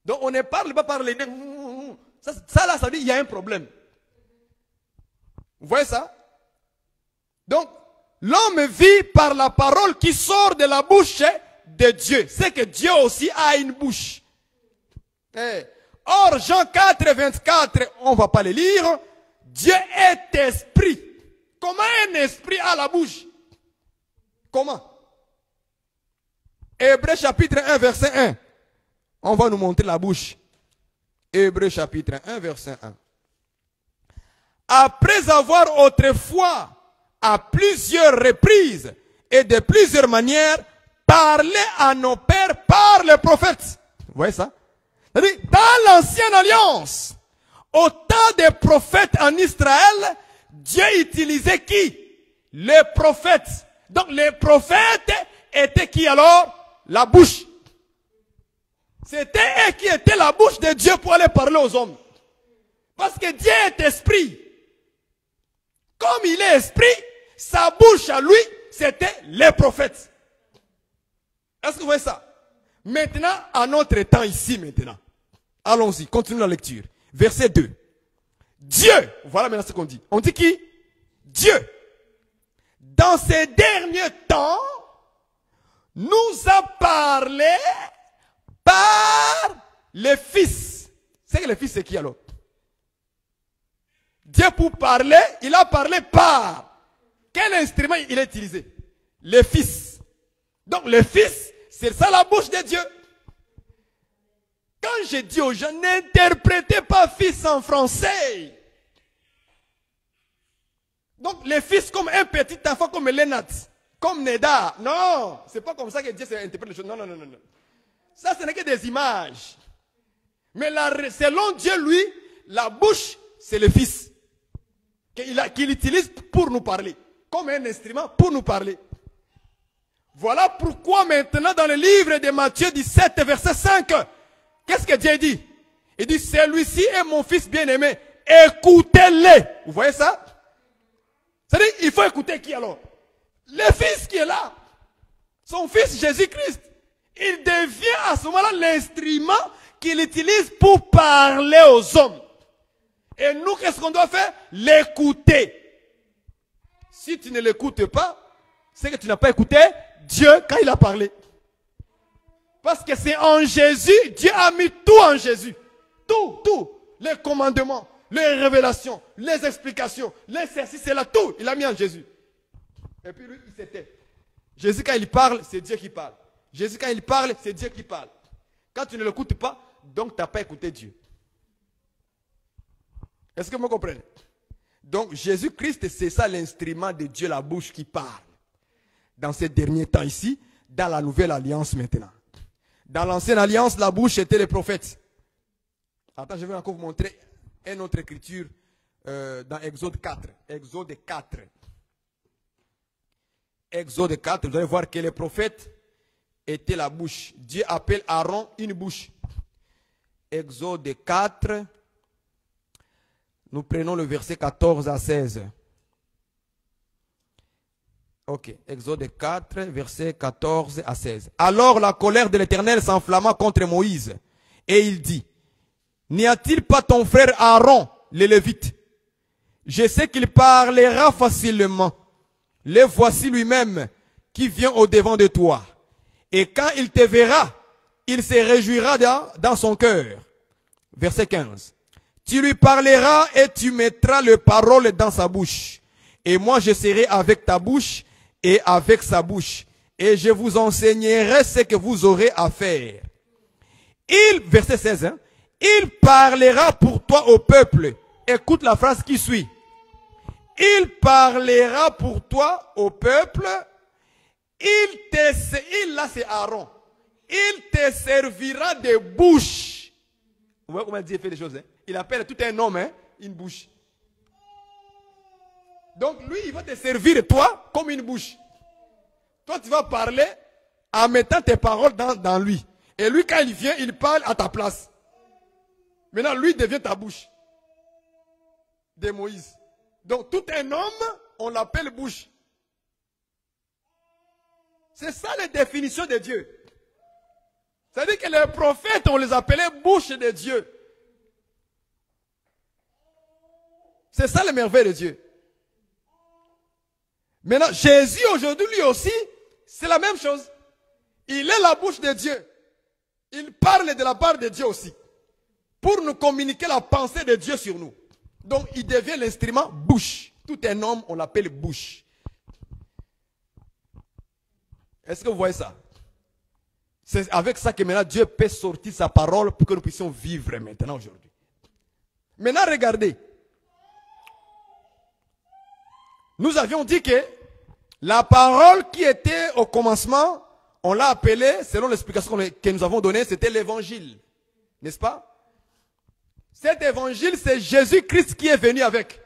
Donc on ne parle pas par les nez. Ça là, ça veut dire qu'il y a un problème. Vous voyez ça? Donc, l'homme vit par la parole qui sort de la bouche de Dieu. C'est que Dieu aussi a une bouche. Or, Jean 4, 24, on ne va pas le lire. Dieu est esprit. Comment un esprit a la bouche? Comment? Hébreux chapitre 1, verset 1. On va nous montrer la bouche. Hébreux chapitre 1, verset 1. Après avoir autrefois, à plusieurs reprises et de plusieurs manières, parlé à nos pères par les prophètes. Vous voyez ça? C'est-à-dire, dans l'ancienne alliance, au temps des prophètes en Israël, Dieu utilisait qui? Les prophètes. Donc les prophètes étaient qui alors? La bouche. C'était eux qui étaient la bouche de Dieu pour aller parler aux hommes. Parce que Dieu est esprit. Comme il est esprit, sa bouche à lui, c'était les prophètes. Est-ce que vous voyez ça? Maintenant, à notre temps ici maintenant. Allons-y, continuons la lecture. Verset 2. Dieu, voilà maintenant ce qu'on dit. On dit qui? Dieu. Dans ces derniers temps, nous a parlé par le Fils. C'est que le Fils c'est qui alors? Dieu pour parler, il a parlé par. Quel instrument il a utilisé? Le Fils. Donc le Fils, c'est ça la bouche de Dieu. Quand je dis aux gens, n'interprétez pas fils en français. Donc les fils comme un petit enfant, comme Lénat, comme Neda. Non, c'est pas comme ça que Dieu interprète les choses. Non, non, non, non. Ça, ce n'est que des images. Mais selon Dieu, lui, la bouche, c'est le fils. Qu'il utilise pour nous parler. Comme un instrument pour nous parler. Voilà pourquoi maintenant dans le livre de Matthieu 17, verset 5, qu'est-ce que Dieu dit? Il dit, celui-ci est mon fils bien-aimé. Écoutez-le. Vous voyez ça? C'est-à-dire, il faut écouter qui alors? Le fils qui est là. Son fils Jésus-Christ. Il devient à ce moment-là l'instrument qu'il utilise pour parler aux hommes. Et nous, qu'est-ce qu'on doit faire? L'écouter. Si tu ne l'écoutes pas, c'est que tu n'as pas écouté Dieu quand il a parlé. Parce que c'est en Jésus, Dieu a mis tout en Jésus. Tout. Les commandements, les révélations, les explications, l'exercice, c'est là tout. Il a mis en Jésus. Et puis lui, il s'était. Jésus, quand il parle, c'est Dieu qui parle. Jésus, quand il parle, c'est Dieu qui parle. Quand tu ne l'écoutes pas, donc tu n'as pas écouté Dieu. Est-ce que vous me comprenez? Donc Jésus-Christ, c'est ça l'instrument de Dieu, la bouche qui parle. Dans ces derniers temps ici, dans la nouvelle alliance maintenant. Dans l'ancienne alliance, la bouche était les prophètes. Attends, je vais encore vous montrer une autre écriture dans Exode 4. Exode 4. Exode 4, vous allez voir que les prophètes étaient la bouche. Dieu appelle Aaron une bouche. Exode 4. Nous prenons le verset 14 à 16. Ok, Exode 4, verset 14 à 16. Alors la colère de l'Éternel s'enflamma contre Moïse. Et il dit, n'y a-t-il pas ton frère Aaron, le Lévite? Je sais qu'il parlera facilement. Le voici lui-même qui vient au-devant de toi. Et quand il te verra, il se réjouira dans son cœur. Verset 15. Tu lui parleras et tu mettras les paroles dans sa bouche. Et moi je serai avec ta bouche et avec sa bouche. Et je vous enseignerai ce que vous aurez à faire. Verset 16, hein, il parlera pour toi au peuple. Écoute la phrase qui suit. Il parlera pour toi au peuple. Là c'est Aaron. Il te servira de bouche. Vous voyez comment Dieu fait les choses, hein? Il appelle tout un homme, hein, une bouche. Donc lui, il va te servir, toi, comme une bouche. Toi, tu vas parler en mettant tes paroles dans lui. Et lui, quand il vient, il parle à ta place. Maintenant, lui devient ta bouche. De Moïse. Donc tout un homme, on l'appelle bouche. C'est ça la définition de Dieu. C'est-à-dire que les prophètes, on les appelait bouche de Dieu. C'est ça le merveille de Dieu. Maintenant, Jésus aujourd'hui, lui aussi, c'est la même chose. Il est la bouche de Dieu. Il parle de la part de Dieu aussi. Pour nous communiquer la pensée de Dieu sur nous. Donc, il devient l'instrument bouche. Tout un homme, on l'appelle bouche. Est-ce que vous voyez ça? C'est avec ça que maintenant Dieu peut sortir sa parole pour que nous puissions vivre maintenant aujourd'hui. Maintenant, regardez. Nous avions dit que la parole qui était au commencement, on l'a appelée, selon l'explication que nous avons donnée, c'était l'évangile. N'est-ce pas? Cet évangile, c'est Jésus-Christ qui est venu avec.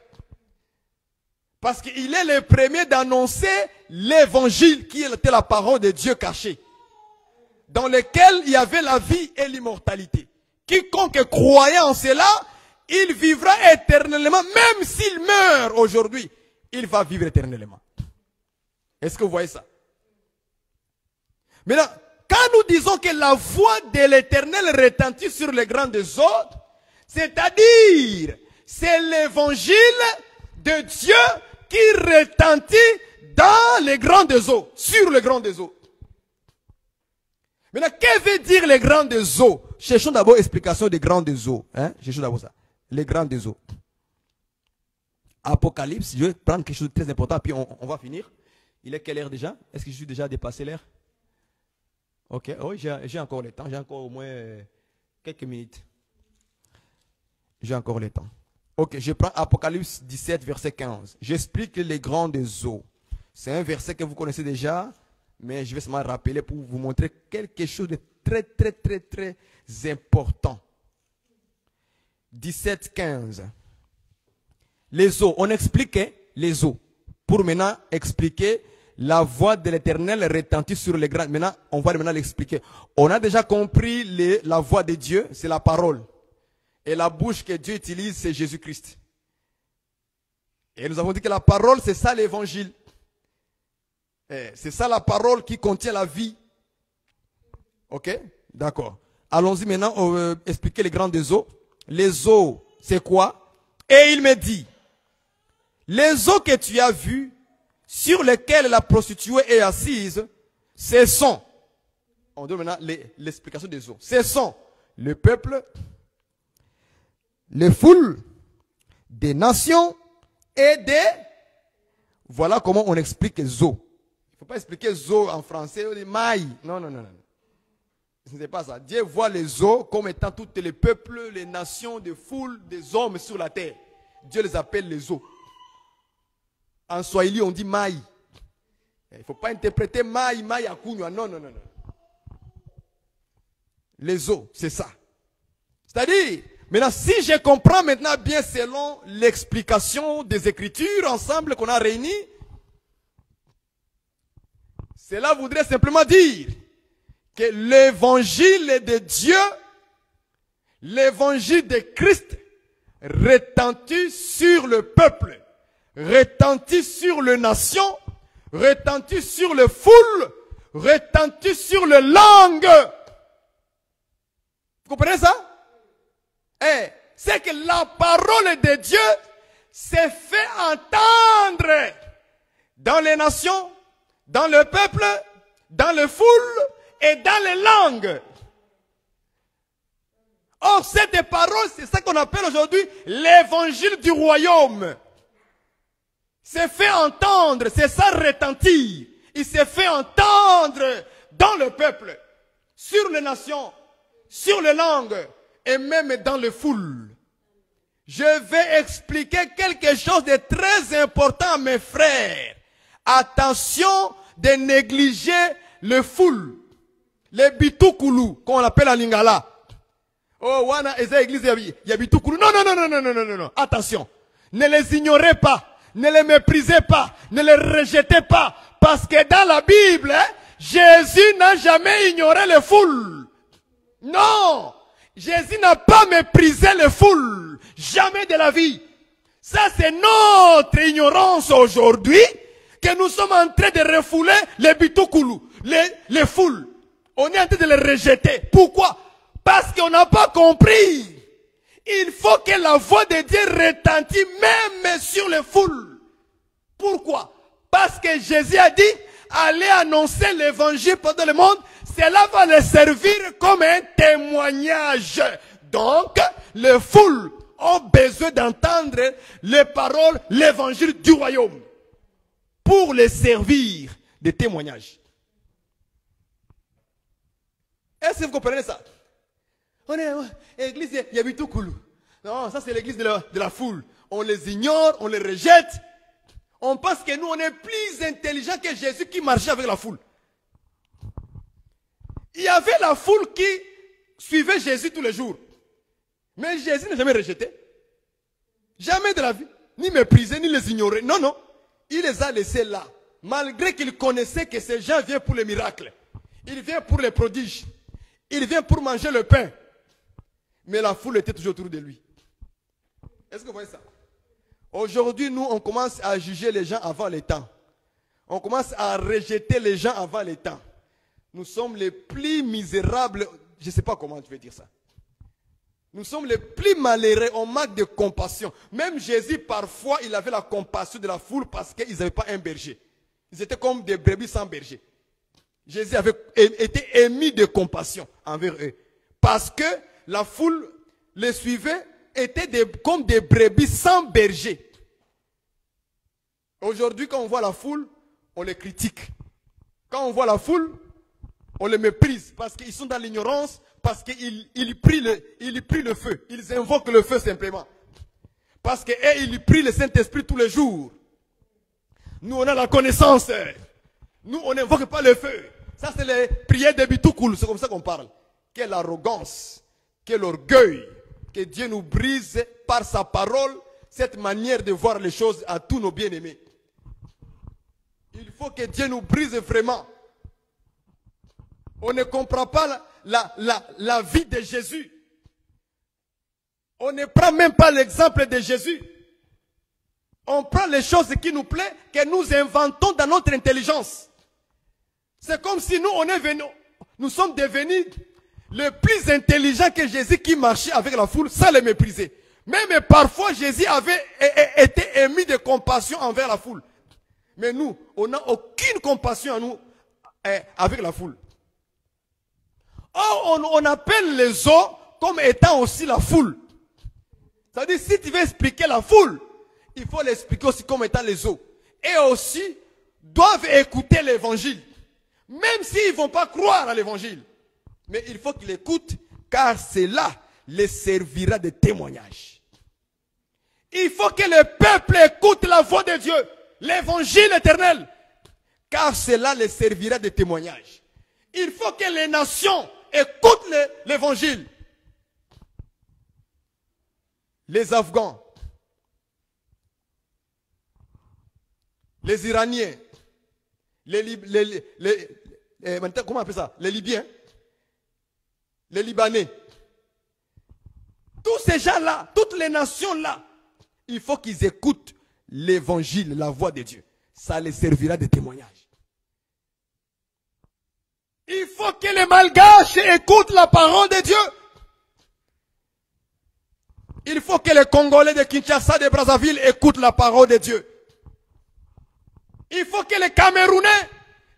Parce qu'il est le premier d'annoncer l'évangile qui était la parole de Dieu cachée. Dans lequel il y avait la vie et l'immortalité. Quiconque croyait en cela, il vivra éternellement, même s'il meurt aujourd'hui. Il va vivre éternellement. Est-ce que vous voyez ça? Maintenant, quand nous disons que la voix de l'Éternel retentit sur les grandes eaux, c'est-à-dire, c'est l'évangile de Dieu qui retentit dans les grandes eaux, sur les grandes eaux. Maintenant, que veut dire les grandes eaux? Cherchons d'abord l'explication des grandes eaux. Hein? Cherchons d'abord ça. Les grandes eaux. Apocalypse, je vais prendre quelque chose de très important, puis on va finir. Il est quelle heure déjà? Est-ce que je suis déjà dépassé l'heure? Ok, oui, j'ai encore le temps, j'ai encore au moins Quelques minutes. J'ai encore le temps. Ok, je prends Apocalypse 17, verset 15. J'explique les grandes eaux. C'est un verset que vous connaissez déjà, mais je vais seulement rappeler pour vous montrer quelque chose de très, très, très, très important. 17, 15. Les eaux, on expliquait les eaux. Pour maintenant expliquer la voix de l'Éternel retentit sur les grands. Maintenant, on va maintenant l'expliquer. On a déjà compris la voix de Dieu, c'est la parole. Et la bouche que Dieu utilise, c'est Jésus-Christ. Et nous avons dit que la parole, c'est ça l'évangile. C'est ça la parole qui contient la vie. Ok? D'accord. Allons-y maintenant, on va expliquer les grandes eaux. Les eaux, c'est quoi? Et il me dit, les eaux que tu as vues, sur lesquelles la prostituée est assise, ce sont, on donne maintenant l'explication des eaux, ce sont le peuple, les foules, des nations et des... Voilà comment on explique les eaux. Il ne faut pas expliquer eaux en français, ou des mailles. Non, non, non, non. Ce n'est pas ça. Dieu voit les eaux comme étant tous les peuples, les nations, des foules, des hommes sur la terre. Dieu les appelle les eaux. En Swahili, on dit maï. Il ne faut pas interpréter maï, maï à Kounoua. Non, non, non, non. Les eaux, c'est ça. C'est-à-dire, maintenant, si je comprends maintenant bien selon l'explication des Écritures ensemble qu'on a réunies, cela voudrait simplement dire que l'évangile de Dieu, l'évangile de Christ, retentit sur le peuple, retentit sur les nations, retentit sur les foules, retentit sur les langues. Vous comprenez ça? C'est que la parole de Dieu s'est fait entendre dans les nations, dans le peuple, dans les foules et dans les langues. Or, cette parole, c'est ça qu'on appelle aujourd'hui l'évangile du royaume. C'est fait entendre, c'est ça retentir. Il s'est fait entendre dans le peuple, sur les nations, sur les langues et même dans les foules. Je vais expliquer quelque chose de très important, mes frères. Attention de négliger les foules, les bitukulu, qu'on appelle en lingala. Oh, wana, eza église, ya bitukulu. Non, non, non, non, non, non, non, non. Attention. Ne les ignorez pas. Ne les méprisez pas. Ne les rejetez pas. Parce que dans la Bible, Jésus n'a jamais ignoré les foules. Non. Jésus n'a pas méprisé les foules. Jamais de la vie. Ça, c'est notre ignorance aujourd'hui que nous sommes en train de refouler les bitukulu, les foules. On est en train de les rejeter. Pourquoi? Parce qu'on n'a pas compris. Il faut que la voix de Dieu retentisse même sur les foules. Pourquoi? Parce que Jésus a dit, allez annoncer l'évangile pendant le monde. Cela va les servir comme un témoignage. Donc, les foules ont besoin d'entendre les paroles, l'évangile du royaume. Pour les servir de témoignage. Est-ce que vous comprenez ça? On est l'église de Yabitukulu. Non, ça c'est l'église de la foule. On les ignore, on les rejette. On pense que nous, on est plus intelligents que Jésus qui marchait avec la foule. Il y avait la foule qui suivait Jésus tous les jours. Mais Jésus n'a jamais rejeté. Jamais de la vie. Ni méprisé, ni les ignoré. Non, non. Il les a laissés là. Malgré qu'il connaissait que ces gens viennent pour les miracles. Ils viennent pour les prodiges. Ils viennent pour manger le pain. Mais la foule était toujours autour de lui. Est-ce que vous voyez ça? Aujourd'hui, nous, on commence à juger les gens avant le temps. On commence à rejeter les gens avant le temps. Nous sommes les plus misérables. Je ne sais pas comment je vais dire ça. Nous sommes les plus malheureux. On manque de compassion. Même Jésus, parfois, il avait la compassion de la foule parce qu'ils n'avaient pas un berger. Ils étaient comme des brebis sans berger. Jésus avait été ému de compassion envers eux. Parce que la foule les suivait, étaient comme des brebis sans berger. Aujourd'hui, quand on voit la foule, on les critique. Quand on voit la foule, On les méprise parce qu'ils sont dans l'ignorance, parce qu'ils prient le feu. Ils invoquent le feu simplement. Parce qu'ils prient le Saint-Esprit tous les jours. Nous, on a la connaissance. Nous, on n'invoque pas le feu. Ça, c'est les prières de Bitoukoul. C'est comme ça qu'on parle. Quelle arrogance, quel orgueil. Que Dieu nous brise par sa parole cette manière de voir les choses à tous nos bien-aimés. Il faut que Dieu nous brise vraiment. On ne comprend pas la vie de Jésus. On ne prend même pas l'exemple de Jésus. On prend les choses qui nous plaisent, que nous inventons dans notre intelligence. C'est comme si nous sommes devenus les plus intelligents que Jésus qui marchait avec la foule sans les mépriser. Même parfois, Jésus avait été émis de compassion envers la foule. Mais nous, on n'a aucune compassion à nous avec la foule. Or, on appelle les eaux comme étant aussi la foule. C'est-à-dire, si tu veux expliquer la foule, il faut l'expliquer aussi comme étant les eaux. Et aussi, doivent écouter l'évangile. Même s'ils ne vont pas croire à l'évangile. Mais il faut qu'ils écoutent, car cela les servira de témoignage. Il faut que le peuple écoute la voix de Dieu, l'évangile éternel, car cela les servira de témoignage. Il faut que les nations écoutent l'évangile. Les Afghans, les Iraniens, comment on appelle ça? Les Libyens, les Libanais. Tous ces gens-là, toutes les nations-là, il faut qu'ils écoutent l'évangile, la voix de Dieu. Ça les servira de témoignage. Il faut que les Malgaches écoutent la parole de Dieu. Il faut que les Congolais de Kinshasa, de Brazzaville écoutent la parole de Dieu. Il faut que les Camerounais,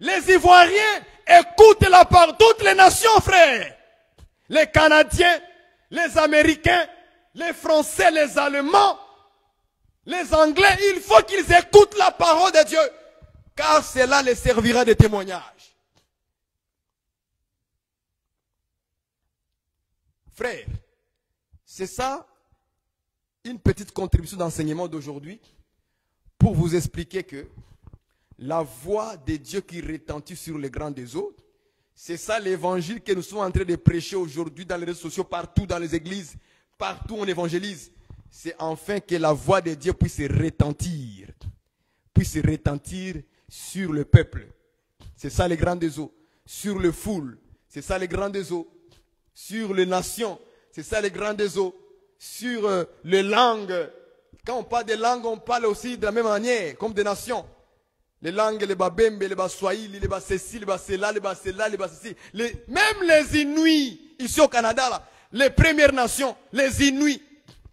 les Ivoiriens écoutent la parole. Toutes les nations, frères. Les Canadiens, les Américains, les Français, les Allemands, les Anglais. Il faut qu'ils écoutent la parole de Dieu. Car cela les servira de témoignage. Frères, c'est ça une petite contribution d'enseignement d'aujourd'hui pour vous expliquer que la voix de Dieu qui retentit sur les grands des eaux, c'est ça l'évangile que nous sommes en train de prêcher aujourd'hui dans les réseaux sociaux, partout dans les églises, partout on évangélise. C'est enfin que la voix de Dieu puisse retentir sur le peuple. C'est ça les grands des eaux. Sur le foule, c'est ça les grands des eaux. Sur les nations, c'est ça les grands des eaux. Sur les langues, quand on parle des langues, on parle aussi de la même manière, comme des nations. Les langues, les Babembe, les Baswahili, les Basessi, les Basela, les Basela, les Basessi. Même les Inuits, ici au Canada, là, les Premières Nations, les Inuits,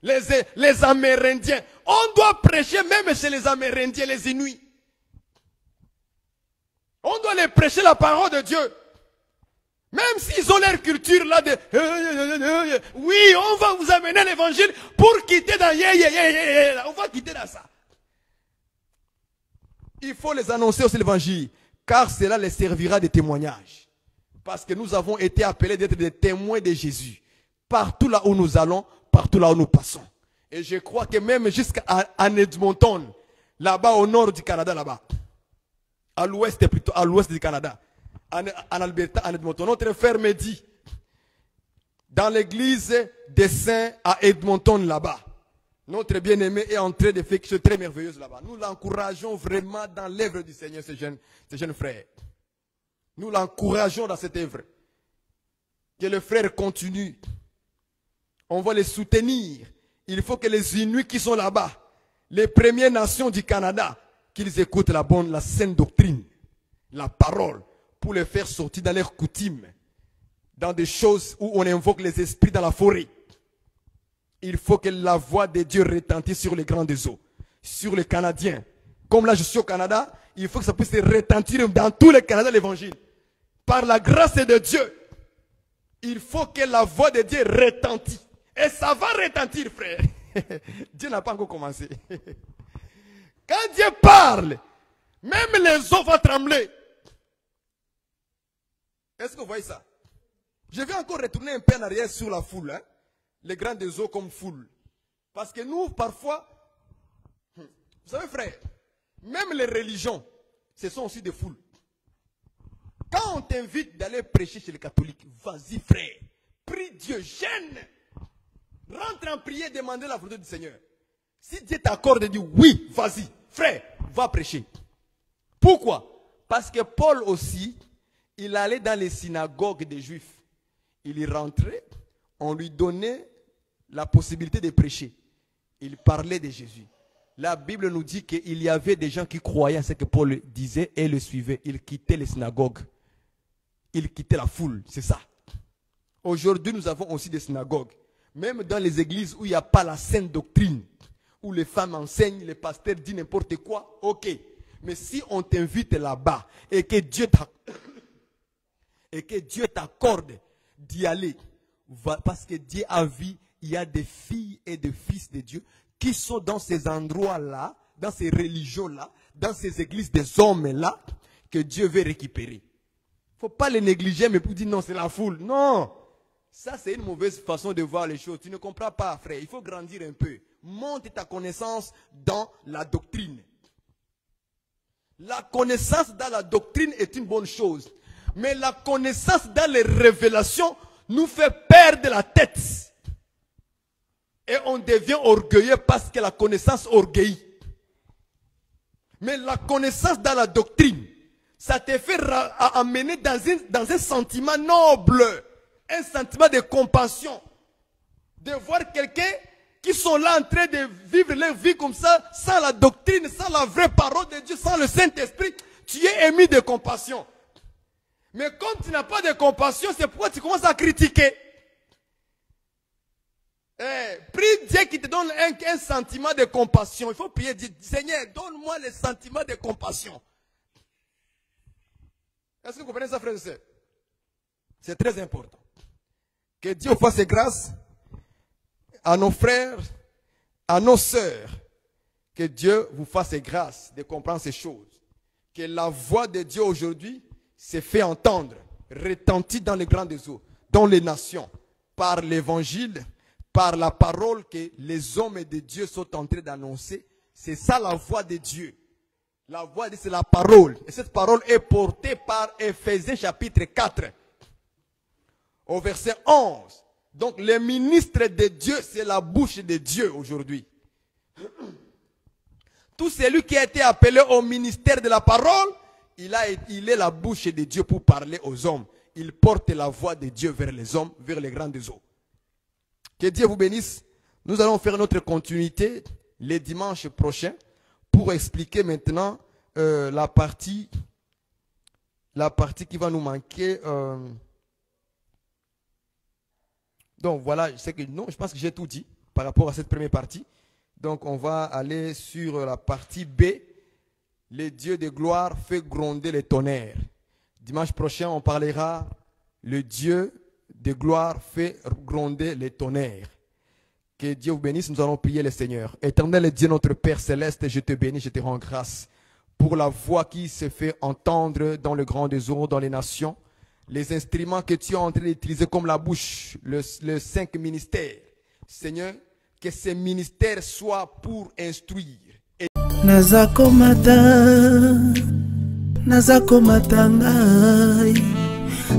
les Amérindiens. On doit prêcher même chez les Amérindiens, les Inuits. On doit les prêcher la parole de Dieu. Même s'ils ont leur culture là de oui, on va vous amener l'évangile pour quitter dans on va quitter dans ça. Il faut les annoncer aussi l'évangile, car cela les servira de témoignage. Parce que nous avons été appelés d'être des témoins de Jésus. Partout là où nous allons, partout là où nous passons. Et je crois que même jusqu'à Edmonton, là-bas au nord du Canada, là-bas, à l'ouest plutôt, à l'ouest du Canada, en Alberta, en Edmonton. Notre frère me dit, dans l'église des saints à Edmonton là-bas, notre bien-aimé est en train de faire quelque chose de très merveilleux là-bas. Nous l'encourageons vraiment dans l'œuvre du Seigneur, ce jeune frère. Nous l'encourageons dans cette œuvre. Que le frère continue. On va les soutenir. Il faut que les Inuits qui sont là-bas, les Premières Nations du Canada, qu'ils écoutent la saine doctrine, la parole, pour les faire sortir dans leurs coutumes, dans des choses où on invoque les esprits dans la forêt. Il faut que la voix de Dieu retentisse sur les grands des eaux, sur les Canadiens. Comme là je suis au Canada, il faut que ça puisse retentir dans tout le Canada l'évangile. Par la grâce de Dieu, il faut que la voix de Dieu retentisse. Et ça va retentir, frère. Dieu n'a pas encore commencé. Quand Dieu parle, même les eaux vont trembler. Est-ce que vous voyez ça? Je vais encore retourner un peu en arrière sur la foule. Hein? Les grands des eaux comme foule. Parce que nous, parfois, vous savez frère, même les religions, ce sont aussi des foules. Quand on t'invite d'aller prêcher chez les catholiques, vas-y frère, prie Dieu, gêne. Rentre en prière, demandez la volonté du Seigneur. Si Dieu t'accorde et dit oui, vas-y, frère, va prêcher. Pourquoi? Parce que Paul aussi, il allait dans les synagogues des Juifs. Il y rentrait, on lui donnait la possibilité de prêcher. Il parlait de Jésus. La Bible nous dit qu'il y avait des gens qui croyaient à ce que Paul disait et le suivaient. Ils quittaient les synagogues. Ils quittaient la foule, c'est ça. Aujourd'hui, nous avons aussi des synagogues. Même dans les églises où il n'y a pas la saine doctrine, où les femmes enseignent, les pasteurs disent n'importe quoi, ok. Mais si on t'invite là-bas et que Dieu t'accorde d'y aller, parce que Dieu a vu, il y a des filles et des fils de Dieu qui sont dans ces endroits-là, dans ces religions-là, dans ces églises des hommes-là, que Dieu veut récupérer. Il ne faut pas les négliger, mais pour dire non, c'est la foule. Non, ça c'est une mauvaise façon de voir les choses. Tu ne comprends pas, frère. Il faut grandir un peu. Monte ta connaissance dans la doctrine. La connaissance dans la doctrine est une bonne chose. Mais la connaissance dans les révélations nous fait perdre la tête. Et on devient orgueilleux parce que la connaissance orgueillit. Mais la connaissance dans la doctrine, ça te fait amener dans un sentiment noble, un sentiment de compassion. De voir quelqu'un qui sont là en train de vivre leur vie comme ça, sans la doctrine, sans la vraie parole de Dieu, sans le Saint-Esprit, tu es ému de compassion. Mais comme tu n'as pas de compassion, c'est pourquoi tu commences à critiquer. Prie Dieu qui te donne un sentiment de compassion. Il faut prier Dieu, Seigneur, donne-moi le sentiment de compassion. Est-ce que vous comprenez ça, frères et sœurs? C'est très important. Que Dieu fasse grâce à nos frères, à nos sœurs. Que Dieu vous fasse grâce de comprendre ces choses. Que la voix de Dieu aujourd'hui se fait entendre, retentit dans les grands des eaux, dans les nations, par l'évangile, par la parole que les hommes de Dieu sont en train d'annoncer. C'est ça la voix de Dieu. La voix de Dieu, c'est la parole. Et cette parole est portée par Éphésiens chapitre 4, au verset 11. Donc le ministre de Dieu, c'est la bouche de Dieu aujourd'hui. Tout celui qui a été appelé au ministère de la parole, il est la bouche de Dieu pour parler aux hommes. Il porte la voix de Dieu vers les hommes, vers les grandes eaux. Que Dieu vous bénisse. Nous allons faire notre continuité les dimanches prochains pour expliquer maintenant la partie qui va nous manquer. Donc voilà, je pense que j'ai tout dit par rapport à cette première partie. Donc on va aller sur la partie B. Le Dieu de gloire fait gronder les tonnerres. Dimanche prochain, on parlera le Dieu de gloire fait gronder les tonnerres. Que Dieu vous bénisse, nous allons prier le Seigneur. Éternel Dieu, notre Père Céleste, je te bénis, je te rends grâce pour la voix qui se fait entendre dans le grand des eaux, dans les nations. Les instruments que tu es en train d'utiliser comme la bouche, les 5 ministères. Seigneur, que ces ministères soient pour instruire. Nazakomata ngai,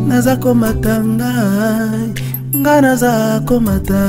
nazakomata ngai, nga nazakomata.